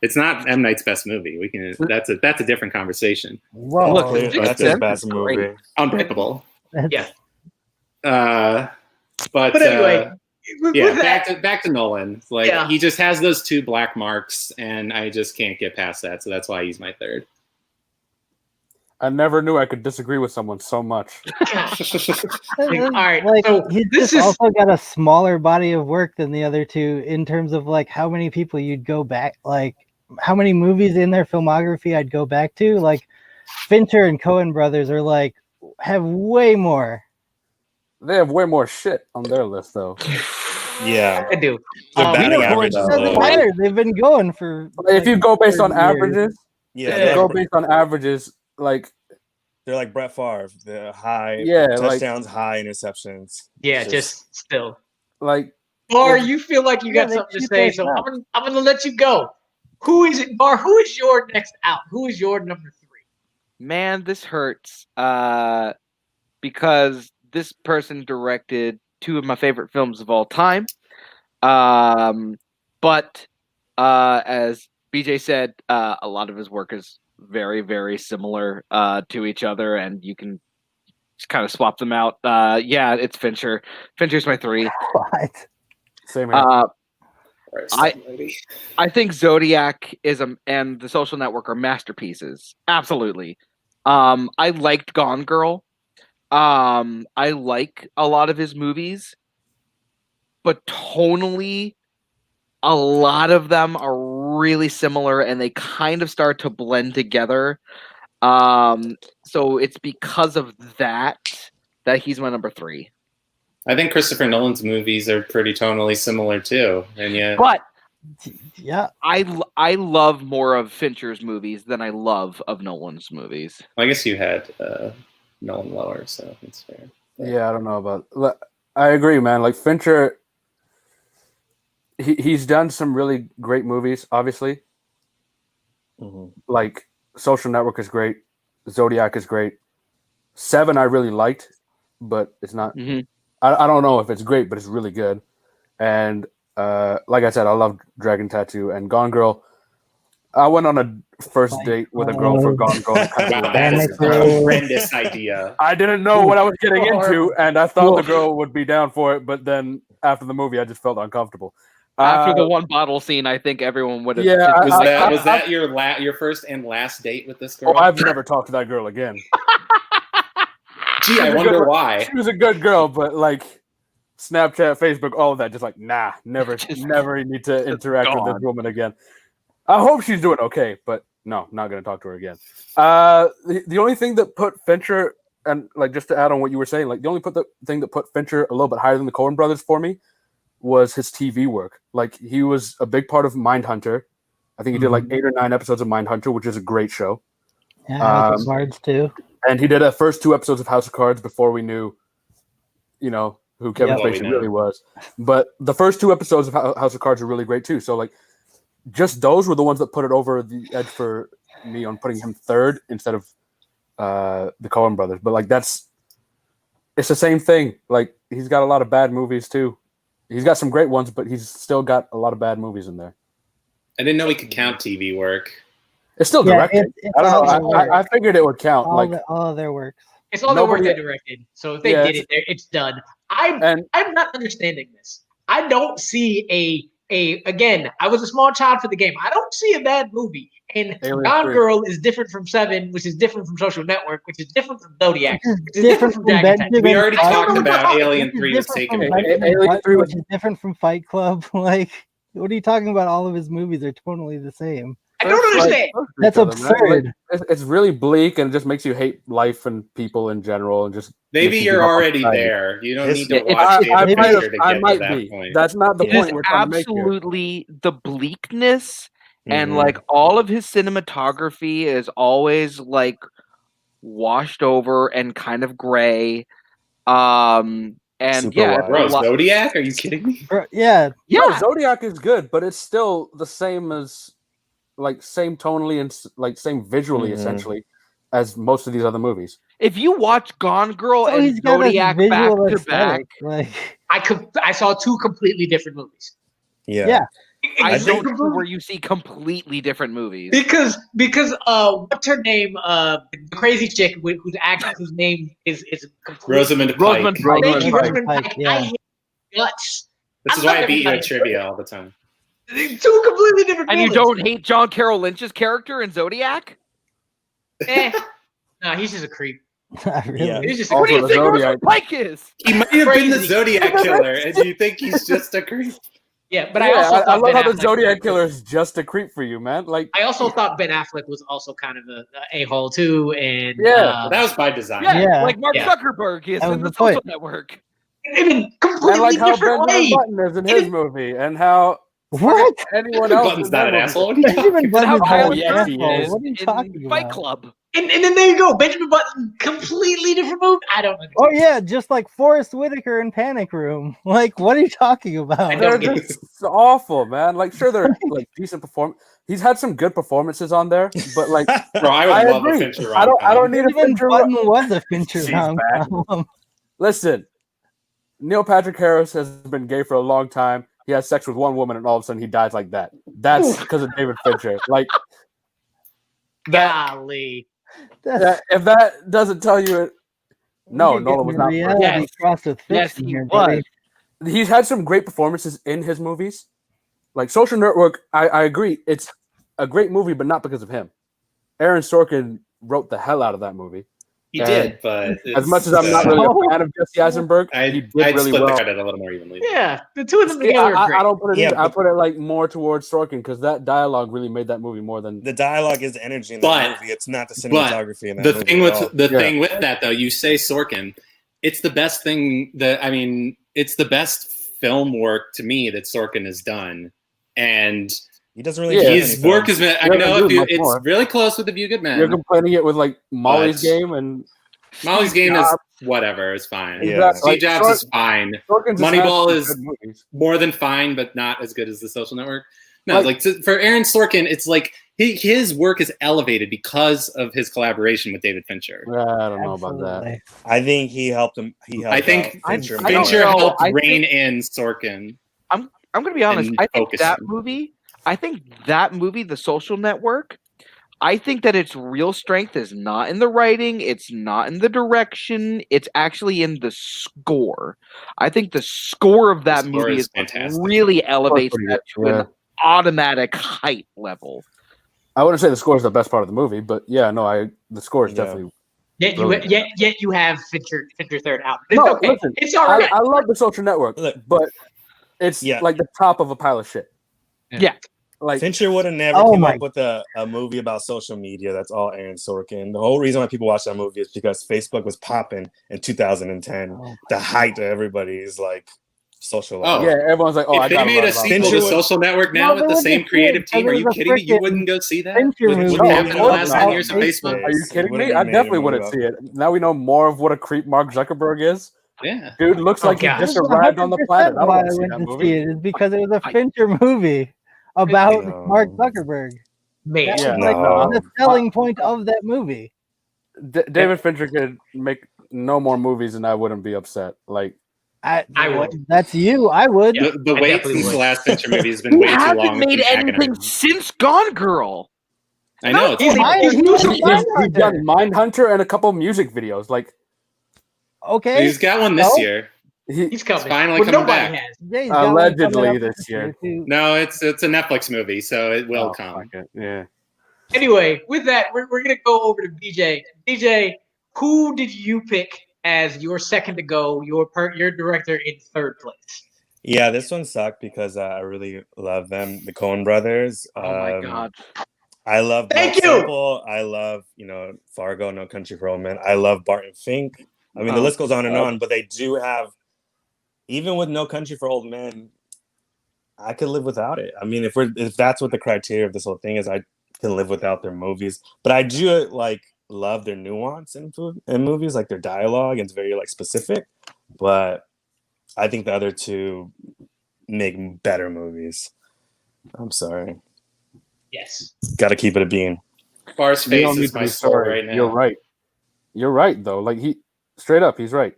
it's not M. Night's best movie. That's a different conversation. Whoa. Look, That's his best movie. Unbreakable. Yeah. But anyway, back to Nolan. Like he just has those two black marks, and I just can't get past that. So that's why he's my third. I never knew I could disagree with someone so much. All right, Like, so he's this just is also got a smaller body of work than the other two in terms of like how many people you'd go back, like how many movies in their filmography I'd go back to. Like Fincher and Coen Brothers are like have way more. They have way more shit on their list, though. Yeah. I do. The batting It average is doesn't low. matter. They've been going for. If you go based on 30 years. averages, Yeah, if you go based on averages, like they're like Brett Favre. The high touchdowns, high interceptions. Yeah, It's just still. like Bar, you feel like you got they something to keep say, us so up. I'm gonna let you go. Who is it, Bar? Who is your next out? Who is your number 3? Man, this hurts because this person directed two of my favorite films of all time. But as BJ said, a lot of his work is very, very similar to each other, and you can just kind of swap them out. Yeah, it's Fincher. Fincher's my 3. What? same here. I think Zodiac and The Social Network are masterpieces. Absolutely. I liked Gone Girl. I like a lot of his movies, but tonally, a lot of them are really similar, and they kind of start to blend together. So it's because of that he's my number 3. I think Christopher Nolan's movies are pretty tonally similar too, and yet. But Yeah. I love more of Fincher's movies than I love of Nolan's movies. I guess you had Nolan lower, so it's fair. Yeah, I don't know about. I agree, man. Like Fincher, he's done some really great movies. Obviously, like Social Network is great, Zodiac is great. 7 I really liked, but it's not. Mhm. I don't know if it's great, but it's really good. And like I said, I love Dragon Tattoo and Gone Girl. I went on a first date with a girl for Gone Girl. Wow, that is a horrendous idea. I didn't know what I was getting into, and I thought the girl would be down for it, but then after the movie, I just felt uncomfortable. After the one bottle scene, I think everyone would have. Yeah, Was that your first and last date with this girl? Oh, I've never talked to that girl again. Gee, I wonder why. She was a good girl, but like Snapchat, Facebook, all of that, just like never need to interact with this woman again. I hope she's doing okay, but no, not going to talk to her again. The only thing that put Fincher, and like just to add on what you were saying, like the only thing that put Fincher a little bit higher than the Coen Brothers for me was his TV work. Like he was a big part of Mindhunter. I think he did like 8 or 9 episodes of Mindhunter, which is a great show. Yeah, House of Cards too. And he did the first 2 episodes of House of Cards before we knew, who Kevin Spacey really was. But the first 2 episodes of House of Cards are really great too. So like, just those were the ones that put it over the edge for me on putting him third instead of the Coen Brothers. But like it's the same thing. Like he's got a lot of bad movies too. He's got some great ones, but he's still got a lot of bad movies in there. I didn't know he could count TV work. It's still directed. I don't know. I figured it would count. All their works. It's all the work they directed. So if they did it, it's done. I'm not understanding this. I don't see again, I was a small child for the game. I don't see a bad movie. And Gone Girl is different from Seven, which is different from Social Network, which is different from Zodiac, which is different from Dragon Tank. We already talked about Alien 3 was taken away. Alien 3 which is different from Fight Club. Like, what are you talking about? All of his movies are totally the same. I don't understand. That's absurd. It's really bleak and it just makes you hate life and people in general and just maybe you're already there. You don't need to watch David Fincher to get to that point. That's not the point we're trying to make here. Absolutely the bleakness and like all of his cinematography is always like washed over and kind of gray. Super bro, Zodiac? Are you kidding me? Yeah. No, Zodiac is good, but it's still the same as same tonally and like same visually essentially as most of these other movies. If you watch Gone Girl and Zodiac back to back, I saw two completely different movies. Yeah. I don't know where you see completely different movies. Because what's her name? The crazy chick whose name is Rosamund Pike. Rosamund Pike. Yeah. I hate guts. This is why I beat you at trivia all the time. Two completely different. And villains. you don't hate John Carroll Lynch's character in Zodiac? No, he's just a creep. Really? Yeah. He's just What do you think Zodiac. Rosamund Pike is? He might have been the Zodiac killer, and you think he's just a creep. Yeah, but I also thought I love Ben how the Affleck Zodiac killer is just a creep for you, man. Like I also thought Ben Affleck was also kind of a hole too, and that was by design. Yeah, like Mark Zuckerberg is in the Social Network. In completely and like how different Benjamin way. Button is in his movie, and how What? anyone else Button's is not in an that asshole. Benjamin Button's How not Tyler an yes, he asshole. is. What are you talking in Fight about? Club. And then there you go, Benjamin Button, completely different movie. I don't know. Oh yeah, just like Forrest Whitaker in Panic Room. Like, what are you talking I about? don't They're get it. just awful, man. Like, sure, they're like decent perform. He's had some good performances on there, but like, Bro, I would love agree. a Fincher I don't need a Benjamin Fincher. Button was a Fincher She's rom-com. Listen, Neil Patrick Harris has been gay for a long time. He has sex with one woman, and all of a sudden he dies like that. That's because of David Fincher. Like, Golly. if that doesn't tell you it, no, Nolan was not. Reality crossed with Yes, fiction he here, was. buddy. He's had some great performances in his movies. Like Social Network, I agree. It's a great movie, but not because of him. Aaron Sorkin wrote the hell out of that movie. He did, but As much as I'm not really a fan of Jesse Eisenberg, he did I'd really split well. the credit a little more evenly. Yeah, the two of them See, together are great. I don't put it. Yeah, either. I but- put it like more towards Sorkin because that dialogue really made that movie more than The dialogue is the energy in the But- movie. It's not the cinematography in that The movie thing at with all. thing with that though, you say Sorkin, it's the best thing that it's the best film work to me that Sorkin has done, and He doesn't really. Yeah. do his any work films. has been. I You're know gonna if do you, much it's more. really close with A Few Good Men. you're complaining it with like Molly's But- Game and Molly's Game is Jobs. whatever. It's fine. Yeah. Steve Like, Jobs is fine. Sorkin just Moneyball has is- some good movies. More than fine, but not as good as The Social Network. No, for Aaron Sorkin, it's like his work is elevated because of his collaboration with David Fincher. I don't know about that. Absolutely. I think he helped him. I think Fincher. I don't Fincher know. helped I rein in Sorkin. I'm gonna be honest. And I think focus that him. movie, The Social Network, I think that its real strength is not in the writing, it's not in the direction, it's actually in the score. I think the score of that The score movie is is what fantastic. really elevates pretty that good, to yeah. an automatic hype level. I wouldn't say the score is the best part of the movie, but yeah, no, the score is Yeah. definitely. Yet you have Fincher third out. It's No, okay. listen, It's all right. I love The Social Network, Look. but it's Yeah. like the top of a pile of shit. Yeah. Like Fincher would have never Oh came my- up with a movie about social media. That's all Aaron Sorkin. The whole reason why people watch that movie is because Facebook was popping in 2010. Oh, The height of everybody's like social Oh. life. yeah, everyone's like, oh, I If they got made a lot sequel Fincher to would- Social Network now No, with they the wouldn't same do creative it, team, but are it you was a kidding me? You frickin' wouldn't go see that? Fincher Wouldn't movie. happen No, in the of course last not. 10 years of Are Facebook? Are you kidding Would've me? I made a definitely movie wouldn't about- see it. Now we know more of what a creep Mark Zuckerberg is. Yeah. Dude looks Oh, like he God. just That's arrived on the 100% planet. I don't why want to I see went that to movie. see it is because it was a Fincher movie about No. Mark Zuckerberg. man. That Yeah, was like no. the selling point of that movie. David Fincher could make no more movies, and I wouldn't be upset. Like, I would. That's you. I would. Yeah. The I wait definitely since would. the last Fincher movie has been He way too hasn't long. It's made been anything agony. since Gone Girl. I know. It's He's he's done Mindhunter and a couple music videos. Like, Okay. He's got one this No. year. He's coming. finally Well, coming nobody back. has. Jay's got one coming allegedly up this year. too. No, it's a Netflix movie, so it will Oh, come. fuck it. Yeah. Anyway, with that, we're gonna go over to BJ. BJ, who did you pick as your second to go? Your director in third place. Yeah, this one sucked because I really love them, the Coen Brothers. Oh my god. I love Thank Blood you! Simple. I love, Fargo, No Country for Old Men. I love Barton Fink. I mean, the Oh, list goes on and God. on, but they do have, even with No Country for Old Men, I could live without it. I mean, if that's what the criteria of this whole thing is, I can live without their movies. But I do love their nuance in movies, like their dialogue, and it's very specific. But I think the other two make better movies. I'm sorry. Yes. Got to keep it a bean. Bar's You face don't need is to my be soul sorry. right now. You're right. You're right, though. Like, straight up, he's right.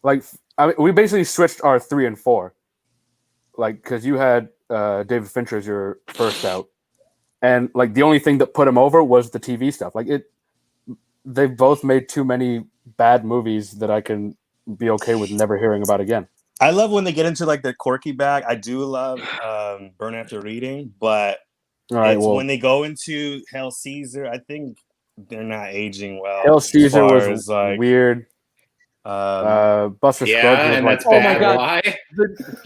Like, I mean, we basically switched our 3 and 4. Like, because you had David Fincher as your first out, and the only thing that put him over was the TV stuff. They've both made too many bad movies that I can be okay with never hearing about again. I love when they get into the quirky bag. I do love Burn After Reading, but when they go into Hail Caesar, I think they're not aging well. Hail Caesar was weird. Buster Scruggs was and that's oh my bad. God. Why?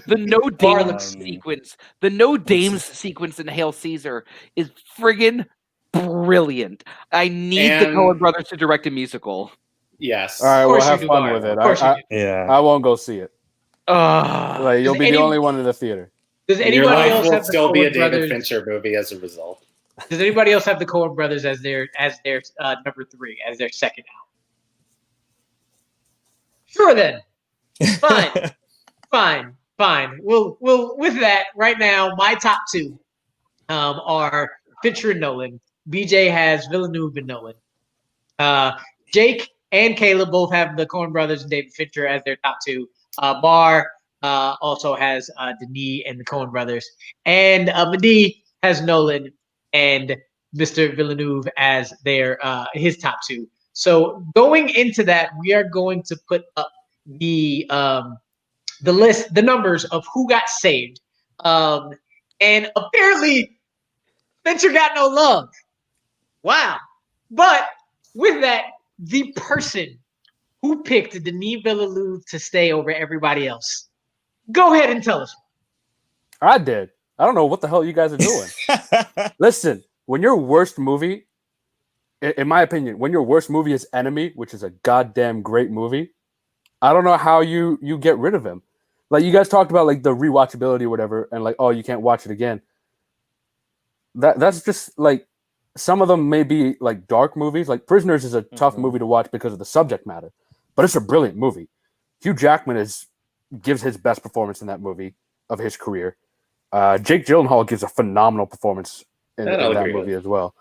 The no dames Um, sequence. The no dames sequence in Hail Caesar is friggin' brilliant. I need the And- Coen Brothers to direct a musical. Yes. All right, Of well, course you have do, fun Bart. with it. Of course you do. Yeah. I won't go see it. You'll be any- the only one in the theater. Does And your anybody life else will have the still be a Coen David Brothers? Fincher movie as a result. Does anybody else have the Coen Brothers as their number 3, as their second out? Sure then. Fine. Well, with that, right now, my top 2 are Fincher and Nolan. BJ has Villeneuve and Nolan. Jake and Caleb both have the Coen Brothers and David Fincher as their top 2. Bar also has Denis and the Coen Brothers. And Madi has Nolan and Mr. Villeneuve as his top 2. So going into that, we are going to put up the list, the numbers of who got saved. And apparently, Fincher got no love. Wow. But with that, the person who picked Denis Villeneuve to stay over everybody else, go ahead and tell us. I did. I don't know what the hell you guys are doing. Listen, when your worst movie, in my opinion, when your worst movie is Enemy, which is a goddamn great movie, I don't know how you get rid of him. You guys talked about the rewatchability or whatever, and you can't watch it again. That's just some of them may be dark movies. Prisoners is a tough movie to watch because of the subject matter, but it's a brilliant movie. Hugh Jackman gives his best performance in that movie of his career. Jake Gyllenhaal gives a phenomenal performance in that movie as well.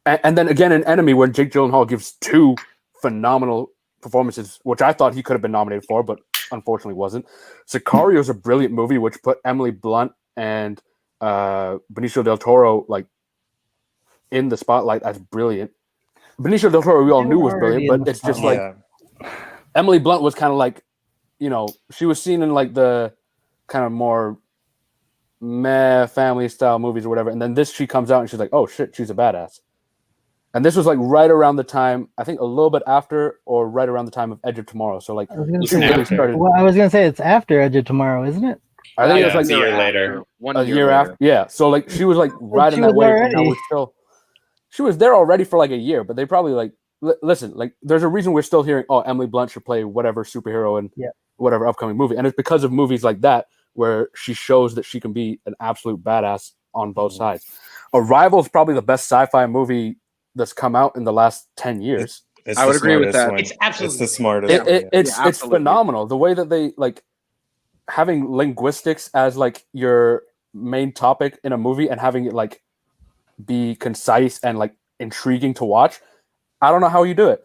And then again in Enemy, when Jake Gyllenhaal gives 2 phenomenal performances, which I thought he could have been nominated for, but unfortunately wasn't. Sicario is a brilliant movie, which put Emily Blunt and Benicio del Toro in the spotlight as brilliant. Benicio del Toro we all knew was brilliant, but it's just Emily Blunt was kind of she was seen in the kind of more meh family style movies or whatever, and then she comes out and she's like, oh shit, she's a badass. And this was right around the time, I think a little bit after or right around the time of Edge of Tomorrow. So I was gonna say it's after Edge of Tomorrow, isn't it? I think it was a year later. One a year later. after. Yeah. So she was right in that wave. She was there already for a year, but they probably listen, there's a reason we're still hearing, oh, Emily Blunt should play whatever superhero in whatever upcoming movie. And it's because of movies like that where she shows that she can be an absolute badass on both sides. Arrival is probably the best sci-fi movie that's come out in the last 10 years. I would agree with that. It's absolutely the smartest. It's phenomenal. The way that they having linguistics as your main topic in a movie and having it like be concise and like intriguing to watch. I don't know how you do it.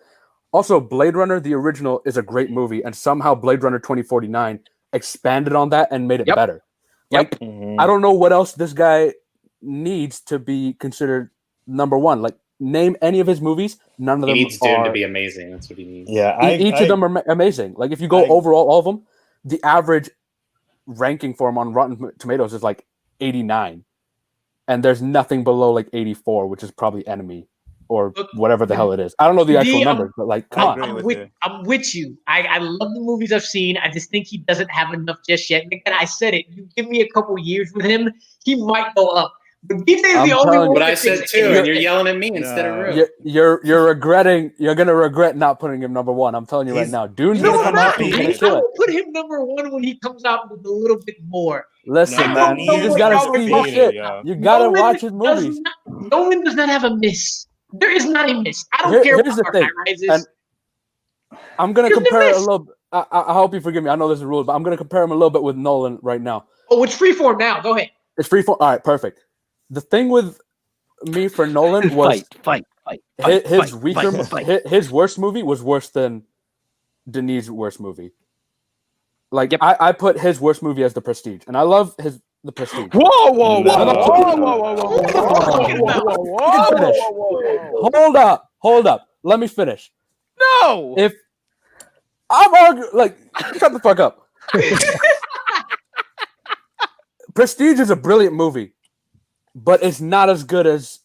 Also, Blade Runner, the original, is a great movie, and somehow Blade Runner 2049 expanded on that and made it better. Like, I don't know what else this guy needs to be considered number one. Like, name any of his movies, none of them He needs Dune are to be amazing. That's what he needs. Yeah, each of them are amazing. Like, if you go overall, all of them, the average ranking for him on Rotten Tomatoes is like 89, and there's nothing below like 84, which is probably Enemy or whatever the hell it is. I don't know the actual numbers, but like, come on. I'm with you. I love the movies I've seen. I just think he doesn't have enough just yet. And I said it. You give me a couple years with him, he might go up. But DJ's the only one. But I said too, and you're yelling at me instead of Rue. You're regretting. You're gonna regret not putting him number one. I'm telling you right now. Dune's gonna come out. He's gonna kill it. I will put him number one when he comes out with a little bit more. Listen, man, you just gotta see his shit. You gotta watch his movies. Nolan does not have a miss. There is not a miss. I don't care what Dark Knight Rises. I'm gonna compare it a little. I hope you forgive me. I know there's a rule, but I'm gonna compare him a little bit with Nolan right now. Oh, it's freeform now. Go ahead. It's freeform. All right, perfect. The thing with me for Nolan was his worst movie was worse than Denis' worst movie. Like I put his worst movie as The Prestige, and I love The Prestige. Whoa! Hold up. Let me finish. No. If I'm arguing, like, shut the fuck up. Prestige is a brilliant movie, but it's not as good as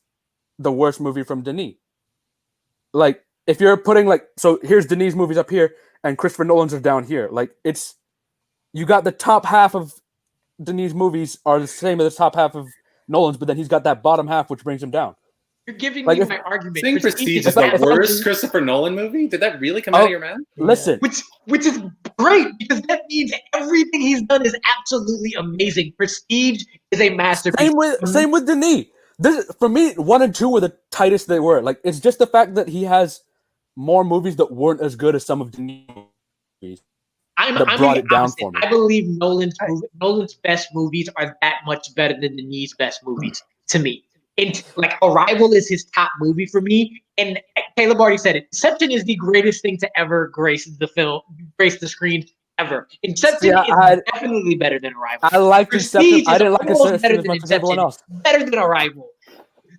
the worst movie from Denis. Like, if you're putting so here's Denis' movies up here, and Christopher Nolan's are down here. Like, you got the top half of Denis' movies are the same as the top half of Nolan's, but then he's got that bottom half, which brings him down. You're giving me my argument. You think Prestige is the worst Christopher Nolan movie? Did that really come out of your mouth? Listen. Which is great, because that means everything he's done is absolutely amazing. Prestige is a masterpiece. Same with Denis. For me, 1 and 2 were the tightest they were. Like, it's just the fact that he has more movies that weren't as good as some of Denis' movies. I'm brought it down for me. I believe Nolan's best movies are that much better than Denis' best movies to me. And like Arrival is his top movie for me, and Caleb already said it. Inception is the greatest thing to ever grace the screen ever. Inception is definitely better than Arrival. I like Inception. I didn't like Inception as much as everyone else. Better than Arrival.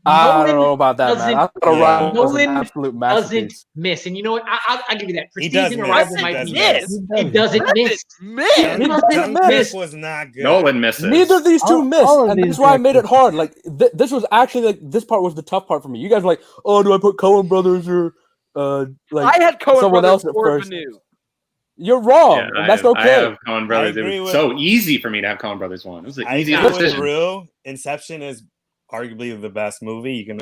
I don't know about that, man. I thought Arrival was an absolute masterpiece. Doesn't miss, and you know what? I'll give you that. Prestige and Arrival might miss. It doesn't miss. Dunkirk was not good. Nolan misses. Neither of these two missed, and that's why I made it hard. Like this was actually this part was the tough part for me. You guys were like, oh, do I put Coen Brothers or I had Coen someone Brothers else at or first? Villeneuve. You're wrong. And that's okay. I have Coen Brothers. It was so easy for me to have Coen Brothers one. It was the easiest decision. Real Inception is arguably the best movie. You can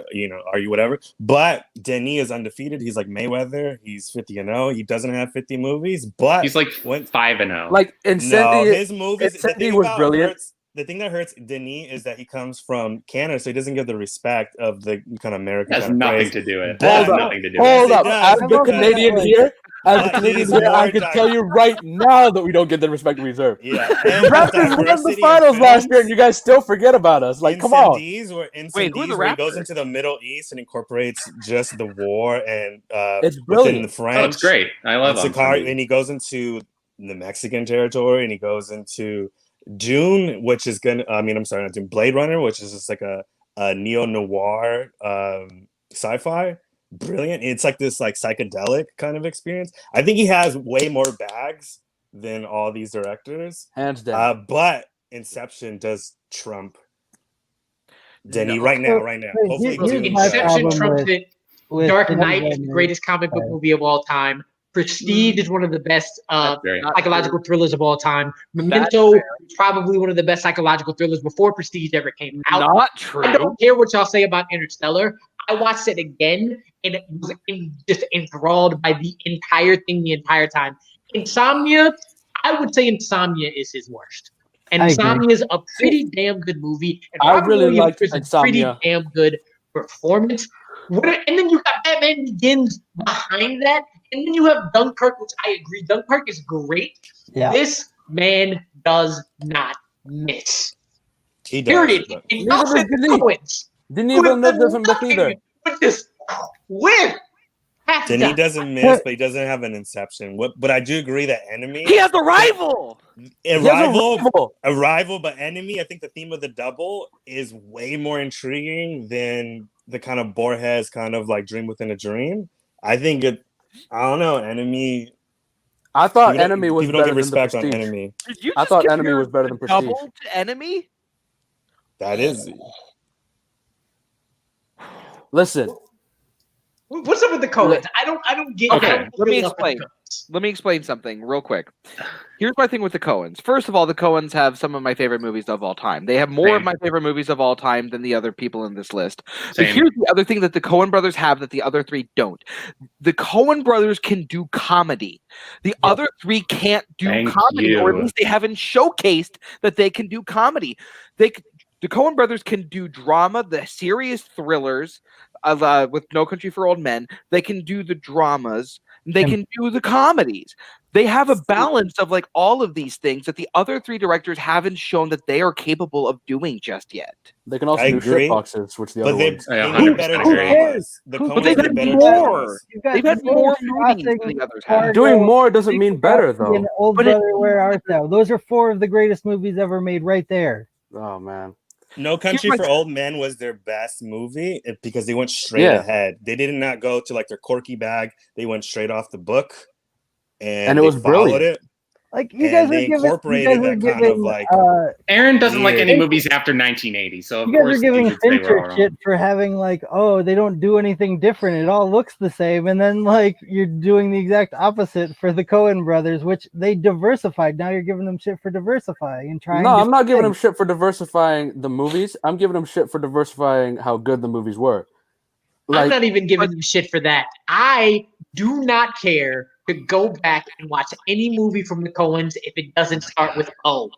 argue whatever, but Denis is undefeated. He's like Mayweather. He's 50-0. He doesn't have 50 movies, but he's like 5-0. Like Incendiary, his movies. Incendiary was brilliant. The thing that hurts Denis is that he comes from Canada, so he doesn't get the respect of the kind of American. Has nothing to do with it. Hold up. As the Canadian here, I can tell you right now that we don't get the respect we deserve. Yeah, Raptors won the finals last year, and you guys still forget about us. Like, come on. Wait, where he goes into the Middle East and incorporates just the war and it's brilliant. The French. It's great. I love it. And he goes into the Mexican territory, and he goes into Dune, which is not Dune, Blade Runner, which is just like a neo-noir sci-fi. Brilliant. It's like this psychedelic kind of experience. I think he has way more bags than all these directors. Hands down. But Inception does trump Denis right now. Hopefully Inception trumps it. Dark Knight is the greatest comic book movie of all time. Prestige is one of the best psychological thrillers of all time. Memento is probably one of the best psychological thrillers before Prestige ever came out. Not true. I don't care what y'all say about Interstellar. I watched it again, and it was just enthralled by the entire thing the entire time. Insomnia, I would say Insomnia is his worst. And Insomnia is a pretty damn good movie. And I really liked Insomnia. Pretty damn good performance. And then you got Batman Begins behind that. And then you have Dunkirk, which I agree. Dunkirk is great. Yeah. This man does not miss. He does. Period. But And Neither y'all said does the Denis. Coens. Denis Villeneuve doesn't miss either. But just win. Half the Denis time. doesn't miss, but he doesn't have an Inception. But I do agree that Enemy. He has the rival. Arrival, but Enemy. I think the theme of the double is way more intriguing than the kind of Borges kind of like Dream Within a Dream. I think it. I don't know. Enemy. I thought Enemy was people don't better get than the respect on Prestige. Enemy. Did you I just thought Enemy compare was better than Prestige. Double to Enemy? That is. Listen, What's up with the Coens? I don't get. Okay, I don't let me feel up with explain. the Coens. Let me explain something real quick. Here's my thing with the Coens. First of all, the Coens have some of my favorite movies of all time. They have more of Same. my favorite movies of all time than the other people in this list. But Same. here's the other thing that the Coen brothers have that the other three don't. The Coen brothers can do comedy. The other three can't do Thank comedy, or at you. least they haven't showcased that they can do comedy. The Coen brothers can do drama, the serious thrillers with No Country for Old Men. They can do the dramas. They can do the comedies. They have a balance of like all of these things that the other three directors haven't shown that they are capable of doing just yet. they can also I do agree, shitboxes, which the But other they ones. Yeah, need 100% better agree. dramas. The But Coens they've need had better more. dramas. You've got They've had Nolan more movies Crossing, than the others have. Fargo, Doing more doesn't mean Big better, Lebowski, and though. Old But it- Brother, Where Art Thou? Those are four of the greatest movies ever made, right there. Oh man, No Country my- for Old Men was their best movie because they went straight Yeah. ahead. They did not go to like their corky bag. They went straight off the book, and it they was followed brilliant. it. Like you And guys they are giving, incorporated that kind of, like, Aaron doesn't like Weird. any movies after 1980, so of you guys course are he giving would say we're all Fincher wrong. shit for having like, oh, they don't do anything different. It all looks the same, and then like you're doing the exact opposite for the Coen brothers, which they diversified. Now you're giving them shit for diversifying and trying. No, I'm not giving different them shit for diversifying the movies. I'm giving them shit for diversifying how good the movies were. I'm Like, not even giving them shit for that. I do not care to go back and watch any movie from the Coens if it doesn't start with O.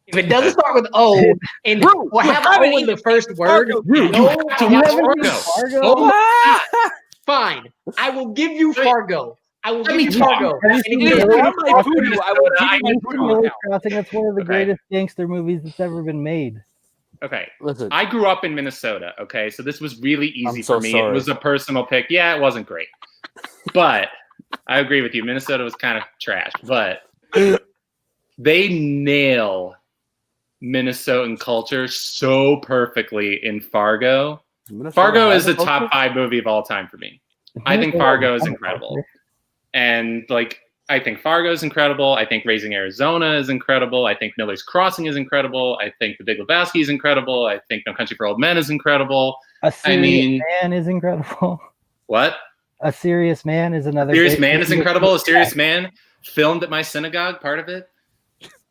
If it doesn't start with O and Bro, well, you have haven't O in the first word, Fargo. no, You have to You watch haven't seen Fargo. Fargo? oh my God. Fine. I will give you Fargo. I will give me you talk. Fargo. Have you And seen if It is you- Miller's on my Crossing? voodoo. I will give Have you my you seen voodoo Miller's account. Crossing? That's one of the Okay. greatest gangster movies that's ever been made. Okay. listen, I grew up in Minnesota, okay? So this was really easy I'm so for me. sorry. It was a personal pick. Yeah, it wasn't great. But I agree with you. Minnesota was kind of trash, but they nail Minnesotan culture so perfectly in Fargo. Minnesota Fargo has is a the top culture? 5 movie of all time for me. I think Fargo is incredible. And like I think Fargo is incredible. I think Raising Arizona is incredible. I think Miller's Crossing is incredible. I think The Big Lebowski is incredible. I think No Country for Old Men is incredible. A Serious mean- Man is incredible. What? A Serious Man is another. Serious great Man is movie. incredible. A Serious Man filmed at my synagogue, part of it.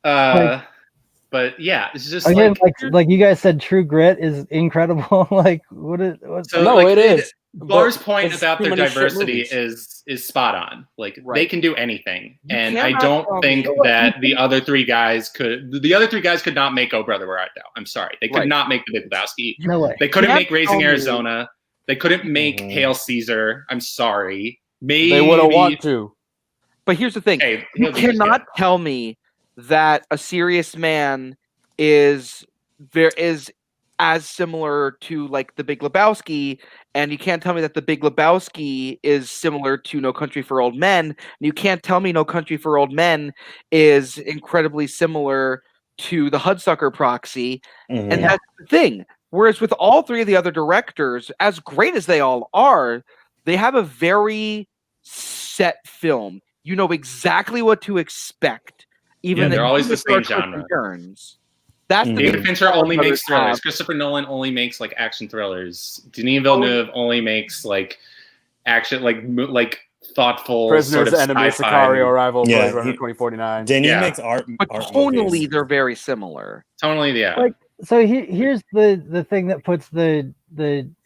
But yeah, it's just Again, like like you guys said, True Grit is incredible. Like what's so No, like, it is. Bar's but point it's about too their many shit diversity movies. is spot on. Like they Right. can do anything, You and I cannot don't tell think me- that the other three guys could. The other three guys could not make Oh Brother Where Art Thou. I'm sorry, they could Right. not make The Big Lebowski. no way. They couldn't can't make Raising tell me- Arizona. They couldn't make Mhm. Hail Caesar. I'm sorry. Maybe They would have want to. But here's the thing. Hey, You he'll be just cannot tell me that A Serious Man is as similar to like The Big Lebowski, and you can't tell me that The Big Lebowski is similar to No Country for Old Men, and you can't tell me No Country for Old Men is incredibly similar to The Hudsucker Proxy, Mhm. and that's the thing. Whereas with all three of the other directors, as great as they all are, they have a very set film. You know exactly what to expect. Even Yeah, they're if always there the same are twists and genre. turns. That's the David thing Fincher Coen only brothers makes thrillers. have. Christopher Nolan only makes like action thrillers. Denis Villeneuve only makes like action, like thoughtful Prisoners, sort of Enemy, sci-fi. Sicario, Arrival, Yeah, Blade Runner he- 2049. Denis Yeah. makes art. But art tonally, movies. they're very similar. Totally, yeah. Like, so here's the thing that puts the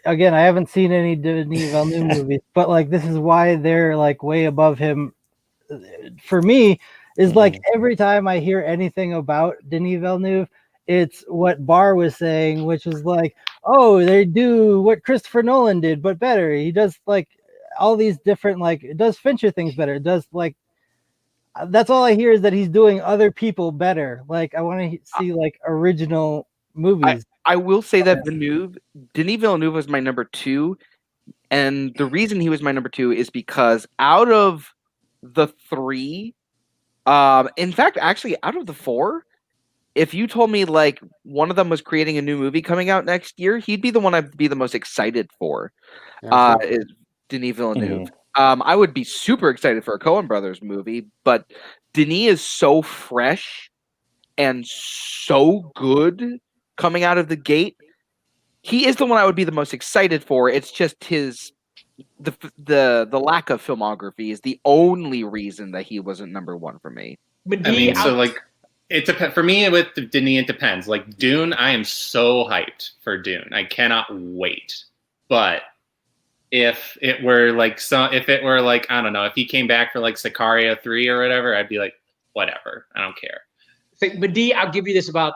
again, I haven't seen any Denis Villeneuve movies, but like this is why they're like way above him. For me, is like every time I hear anything about Denis Villeneuve, it's what Bar was saying, which is like, oh, they do what Christopher Nolan did, but better. He does like all these different like it does Fincher things better. It does like that's all I hear is that he's doing other people better. Like I want to see like original movies. I will say that Denis Villeneuve was my number 2, and the reason he was my number 2 is because out of the 3, in fact, actually out of the 4, if you told me like one of them was creating a new movie coming out next year, he'd be the one I'd be the most excited for. Is Denis Villeneuve. I would be super excited for a Coen Brothers movie, but Denis is so fresh and so good coming out of the gate. He is the one I would be the most excited for. It's just the lack of filmography is the only reason that he wasn't number 1 for me. But I mean, so like it depends for me with Denis. It depends. Like Dune, I am so hyped for Dune. I cannot wait. But if it were like I don't know, if he came back for like Sicario 3 or whatever, I'd be like, whatever. I don't care. But D, I'll give you this about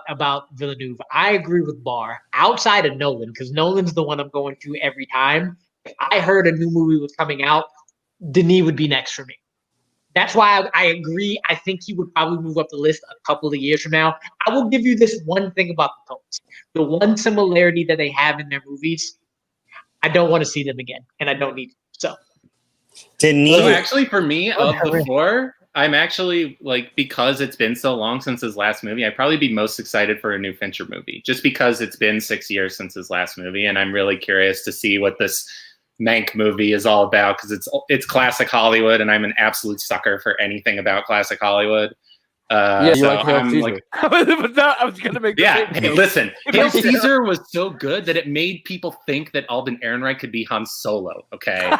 Villeneuve. I agree with Barr outside of Nolan, because Nolan's the one I'm going to every time. If I heard a new movie was coming out, Denis would be next for me. That's why I agree. I think he would probably move up the list a couple of years from now. I will give you this one thing about the Coens. The one similarity that they have in their movies, I don't want to see them again, and I don't need to. So actually, for me, of the 4, I'm actually like, because it's been so long since his last movie, I'd probably be most excited for a new Fincher movie, just because it's been 6 years since his last movie, and I'm really curious to see what this Mank movie is all about, because it's classic Hollywood, and I'm an absolute sucker for anything about classic Hollywood. You so like Hail I'm Caesar. like, I was gonna make hey, listen, Hail Caesar was so good that it made people think that Alden Ehrenreich could be Han Solo. Okay,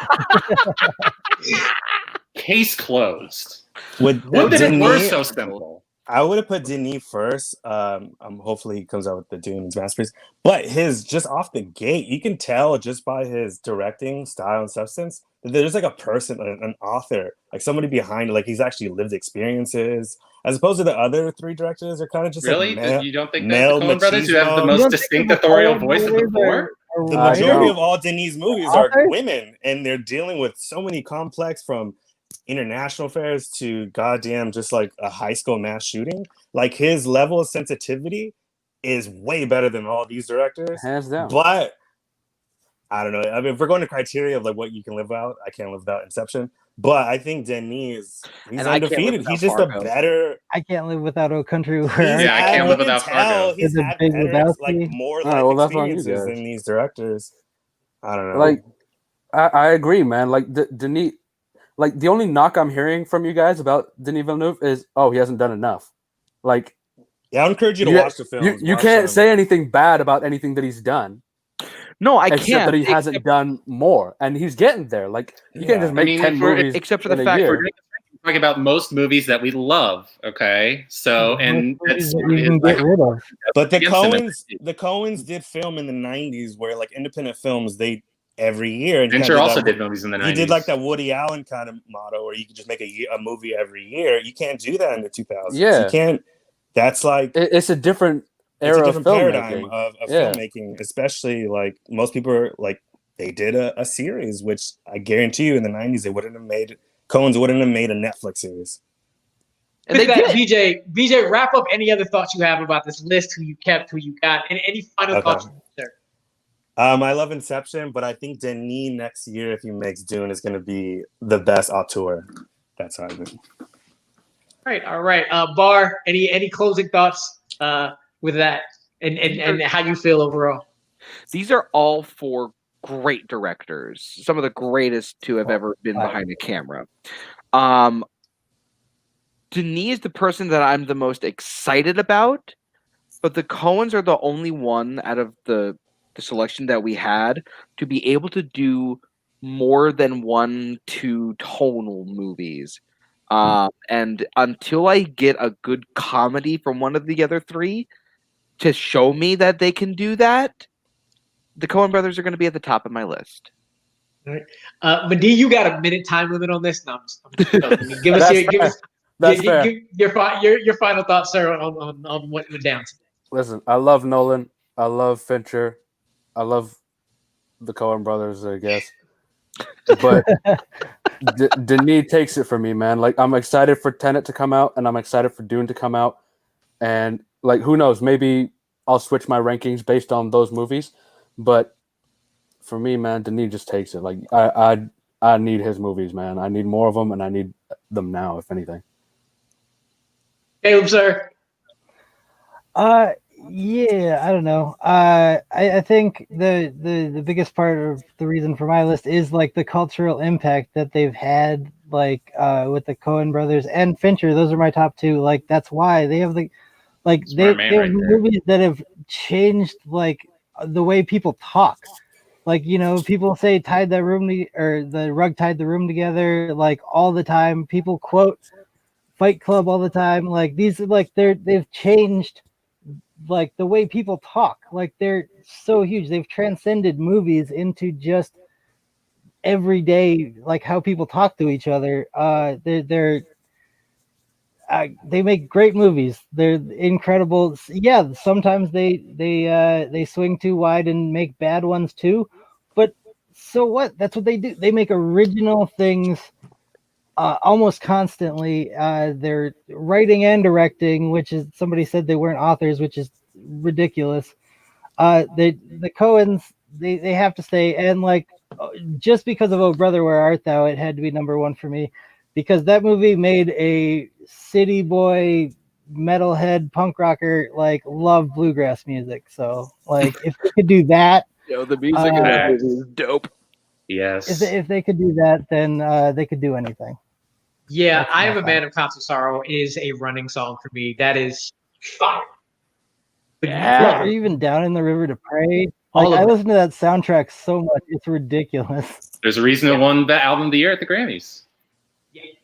case closed. With It were Denis, so simple. I would have put Denis first. Hopefully he comes out with the Dune's masterpiece. But his just off the gate, you can tell just by his directing style and substance that there's like a person, an author, like somebody behind it. Like he's actually lived experiences, as opposed to the other 3 directors are kind of just Really? like You don't think that male the Coen Brothers, who have the machismo. most distinct authorial voice of the 4? The majority of all Denis movies are women, and they're dealing with so many complex, from international affairs to goddamn just like a high school mass shooting. Like his level of sensitivity is way better than all these directors, hands down. But I don't know. I mean, if we're going to criteria of like what you can live without, I can't live without Inception. But I think Denis, he's undefeated. He's just Fargo. a better. I can't live without O Country Where Yeah, I can't live without Fargo. He's Is it had Big better, Lebowski? like more life well, that's on you experiences guys. than these directors. I don't know. Like, I agree, man. Like Denis, like the only knock I'm hearing from you guys about Denis Villeneuve is, oh, he hasn't done enough. Like, yeah, I encourage you to watch the film. You can't say anything bad about anything that he's done. No, I except can't. that he hasn't done more, and he's getting there. Like, you can't just make 10 movies. Except for the in a fact year. we're talking about most movies that we love. Okay, so and that's you can get rid of. But the against Coens did film in the 90s, where like independent films, they every year. And Fincher also did movies in the 90s. He did like that Woody Allen kind of motto, where you could just make a movie every year. You can't do that in the 2000s. Yeah, you can't. That's like it's a different era, it's a different of paradigm filmmaking. of filmmaking, especially like most people are like, they did a series, which I guarantee you in the 90s they wouldn't have made. Coens wouldn't have made a Netflix series. And they did. BJ, wrap up any other thoughts you have about this list, who you kept, who you got, and any final thoughts. I love Inception, but I think Denis next year, if he makes Dune, is going to be the best auteur. That's how I think. All right. Bar, any closing thoughts with that, and how you feel overall? These are all 4 great directors, some of the greatest to have ever been behind the camera. Denis is the person that I'm the most excited about, but the Coens are the only one out of the selection that we had to be able to do more than 1-2 tonal movies. And until I get a good comedy from one of the other 3 to show me that they can do that, the Coen Brothers are going to be at the top of my list. All right. Madi, you got a minute time limit on this? No, give us your final thoughts, sir, on what went down today. Listen, I love Nolan. I love Fincher. I love the Coen Brothers, I guess. But Denis takes it for me, man. Like, I'm excited for Tenet to come out, and I'm excited for Dune to come out. And like, who knows? Maybe I'll switch my rankings based on those movies. But for me, man, Denis just takes it. Like I need his movies, man. I need more of them, and I need them now, if anything. Caleb, sir. Yeah, I don't know. I think the biggest part of the reason for my list is like the cultural impact that they've had, like with the Coen Brothers and Fincher. Those are my top two. Like that's why they have they have movies that have changed like the way people talk. Like, you know, people say the rug tied the room together like all the time. People quote Fight Club all the time. Like these like they've changed like the way people talk. Like they're so huge. They've transcended movies into just everyday, like how people talk to each other. They make great movies. They're incredible. Yeah, sometimes they swing too wide and make bad ones too. But so what? That's what they do. They make original things almost constantly. They're writing and directing, which is somebody said they weren't authors, which is ridiculous. The Coens, they have to stay, and like just because of Oh Brother Where Art Thou, it had to be number one for me, because that movie made a city boy metalhead punk rocker like love bluegrass music. So like if they could do that, The music in that movie is dope. Yes. If they could do that, then they could do anything. Yeah, That's I Am a my Man of Constant Sorrow is a running song for me. That is fire. Yeah. Or even Down in the River to Pray. All Like of I it. listen to that soundtrack so much, it's ridiculous. There's a reason it won the album of the year at the Grammys.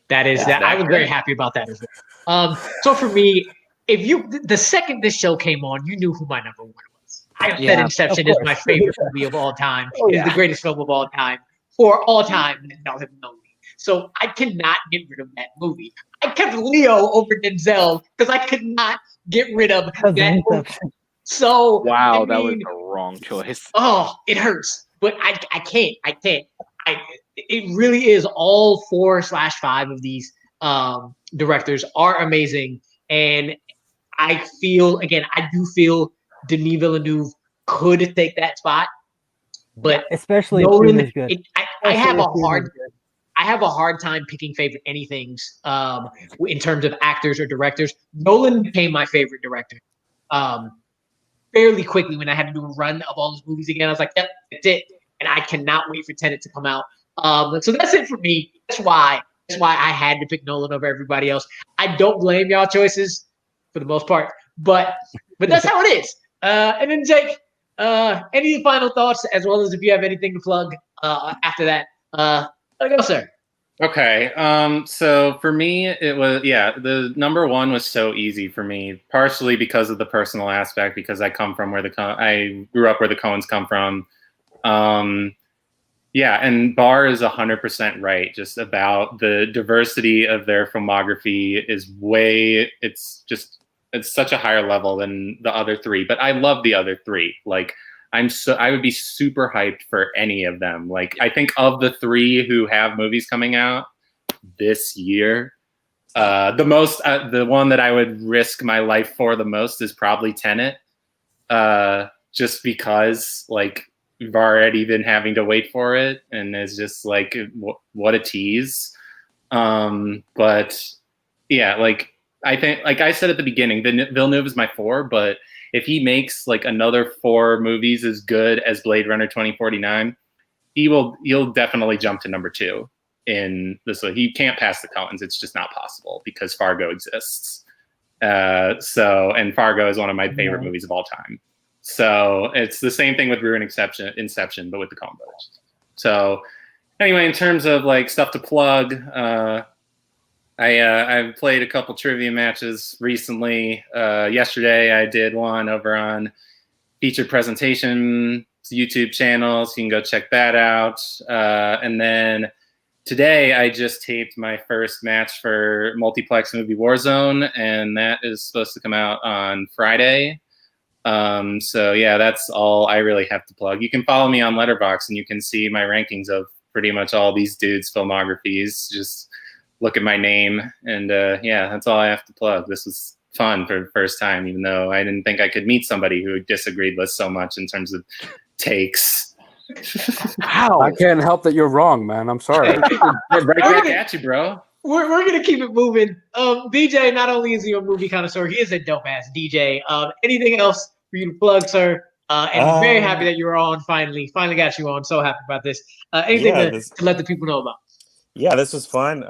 That is that. I was very happy about that as well. So for me, the second this show came on, you knew who my number one was. I said Inception is my favorite movie of all time. It is the greatest film of all time for all time that y'all have known me. So I cannot get rid of that movie. I kept Leo over Denzel because I could not get rid of that movie. So wow, that was the wrong choice. Oh, it hurts, but I can't. It really is all 4/5 of these directors are amazing, and I do feel Denis Villeneuve could take that spot, but especially Nolan, if good. I have a hard time picking favorite anythings in terms of actors or directors. Nolan became my favorite director fairly quickly when I had to do a run of all those movies again. I was like, yep, that's it. And I cannot wait for Tenet to come out. So that's it for me. That's why I had to pick Nolan over everybody else. I don't blame y'all choices for the most part, but that's how it is. And then Jake, any final thoughts, as well as if you have anything to plug after that? Go, sir. Okay. So for me, it was, the number one was so easy for me, partially because of the personal aspect, because I come from I grew up where the Coens come from. And Barr is 100% right. Just about the diversity of their filmography it's such a higher level than the other three, but I love the other three. Like, I would be super hyped for any of them. Like, I think of the three who have movies coming out this year, the one that I would risk my life for the most is probably Tenet. Just because, like, we've already been having to wait for it, and it's just like, what a tease. But yeah, like, I think, like I said at the beginning, Villeneuve is my 4, but if he makes like another 4 movies as good as Blade Runner 2049, he'll definitely jump to number 2 in this. He can't pass the Coens. It's just not possible because Fargo exists. And Fargo is one of my favorite movies of all time. So it's the same thing with Inception, but with the Coen Brothers. So anyway, in terms of like stuff to plug, I've played a couple trivia matches recently. Yesterday, I did one over on Featured Presentation YouTube channel, so you can go check that out. And then today, I just taped my first match for Multiplex Movie Warzone, and that is supposed to come out on Friday. So yeah, that's all I really have to plug. You can follow me on Letterboxd, and you can see my rankings of pretty much all these dudes' filmographies. Just look at my name, and that's all I have to plug. This was fun for the first time, even though I didn't think I could meet somebody who disagreed with so much in terms of takes. Wow. I can't help that you're wrong, man. I'm sorry. Right back at you, bro. We're gonna keep it moving. BJ, not only is he a movie connoisseur, he is a dope ass DJ. Anything else for you to plug, sir? And very happy that you're on. Finally got you on. So happy about this. Anything to let the people know about? Yeah, this was fun.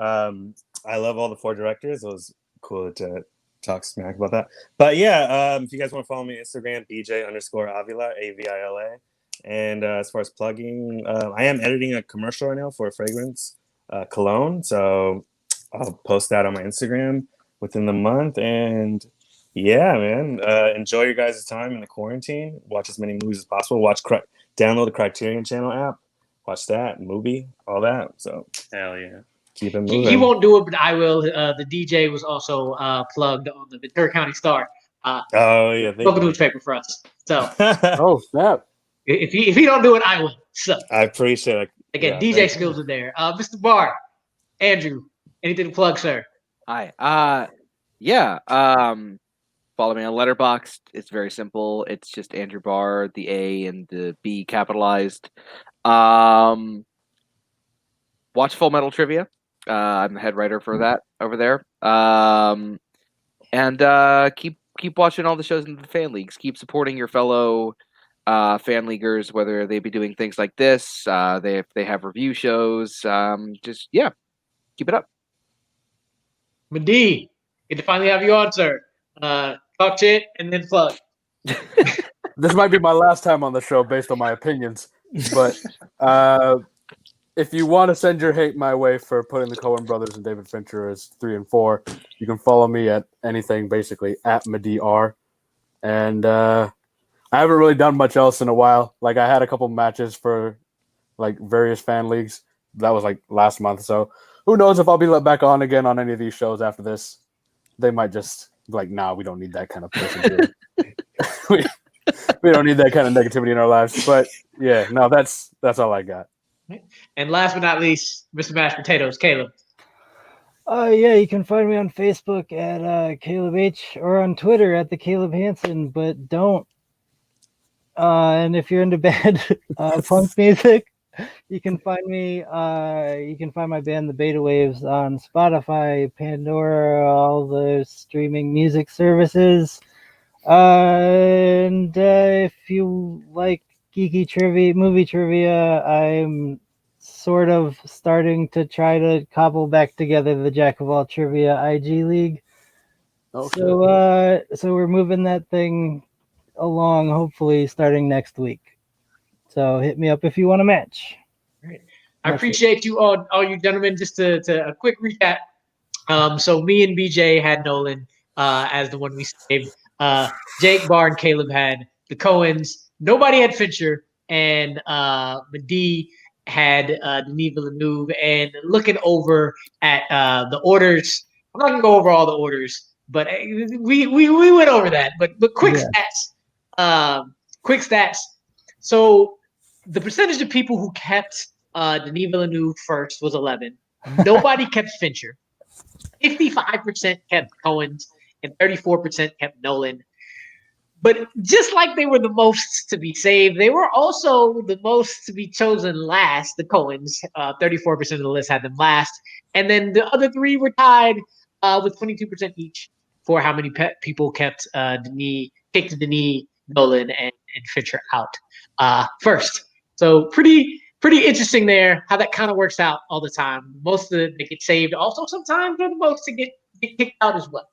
I love all the 4 directors. It was cool to talk smack about that. But yeah, if you guys want to follow me on Instagram, BJ_Avila, AVILA. And as far as plugging, I am editing a commercial right now for a fragrance cologne. So I'll post that on my Instagram within the month. And yeah, man, enjoy your guys' time in the quarantine. Watch as many movies as possible. Download the Criterion Channel app. Watch that movie, all that. So hell yeah. Keep it moving. He won't do it, but I will. The DJ was also plugged on the Ventura County Star. Oh yeah, local newspaper for us. So oh snap! If he don't do it, I will. So I appreciate it. Again, DJ skills are there. Mr. Barr, Andrew, anything to plug, sir? Hi. Yeah. Follow me on Letterboxd. It's very simple. It's just Andrew Barr, the A and the B capitalized. Watch Full Metal Trivia. I'm the head writer for that over there. And keep watching all the shows in the fan leagues. Keep supporting your fellow fan leaguers, whether they be doing things like this. They have review shows. Just keep it up. Madi, good to finally have you on, sir. Talk shit and then plug. This might be my last time on the show based on my opinions, but if you want to send your hate my way for putting the Coen Brothers and David Fincher as 3 and 4, you can follow me at anything, basically, at MadiR. And I haven't really done much else in a while. Like, I had a couple matches for, like, various fan leagues. That was, like, last month. So who knows if I'll be let back on again on any of these shows after this. They might just be like, nah, we don't need that kind of person here. we don't need that kind of negativity in our lives. But, yeah, no, that's all I got. And last but not least, Mr. Mashed Potatoes, Caleb. Yeah, you can find me on Facebook at Caleb H or on Twitter at the Caleb Hansen, but don't. And if you're into bad punk music, you can find me. You can find my band, The Beta Waves, on Spotify, Pandora, all the streaming music services. And if you like geeky trivia, movie trivia, I'm sort of starting to try to cobble back together the Jack of All Trivia IG League. Okay. So we're moving that thing along, hopefully starting next week. So hit me up if you want to match. Great. I appreciate you all you gentlemen. Just to a quick recap. So me and BJ had Nolan as the one we saved. Jake, Barr, and Caleb had the Coens. Nobody had Fincher, and Madi had Denis Villeneuve. And looking over at the orders, I'm not gonna go over all the orders, but we went over that. But quick stats. Quick stats. So the percentage of people who kept Denis Villeneuve first was 11. Nobody kept Fincher. 55% kept Coens, and 34% kept Nolan. But just like they were the most to be saved, they were also the most to be chosen last, the Coens. 34% of the list had them last. And then the other 3 were tied with 22% each for how many people kept kicked Denis, Nolan, and Fincher out first. So pretty interesting there, how that kind of works out all the time. Most of they get saved. Also, sometimes they're the most to get kicked out as well.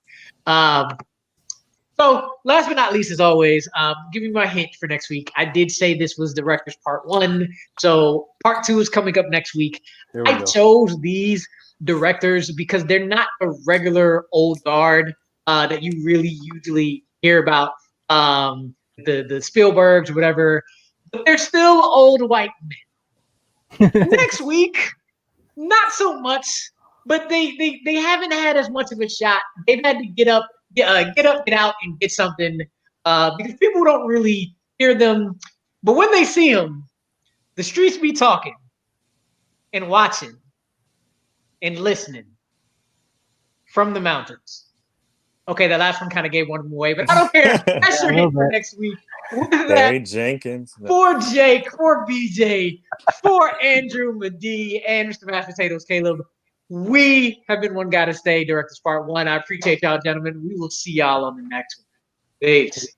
So last but not least, as always, give me my hint for next week. I did say this was Directors Part 1. So Part 2 is coming up next week. I chose these directors because they're not a regular old guard that you really usually hear about. The Spielbergs or whatever. But they're still old white men. Next week, not so much, but they haven't had as much of a shot. They've had to get up, get out, and get something because people don't really hear them. But when they see them, the streets be talking and watching and listening from the mountains. Okay, that last one kind of gave one of them away, but I don't care. That's your hit for next week. Barry Jenkins. For Jake, for BJ, for Andrew Medee, and Mr. Mashed Potatoes, Caleb, we have been One Gotta Stay, Directors Part 1. I appreciate y'all, gentlemen. We will see y'all on the next one. Peace.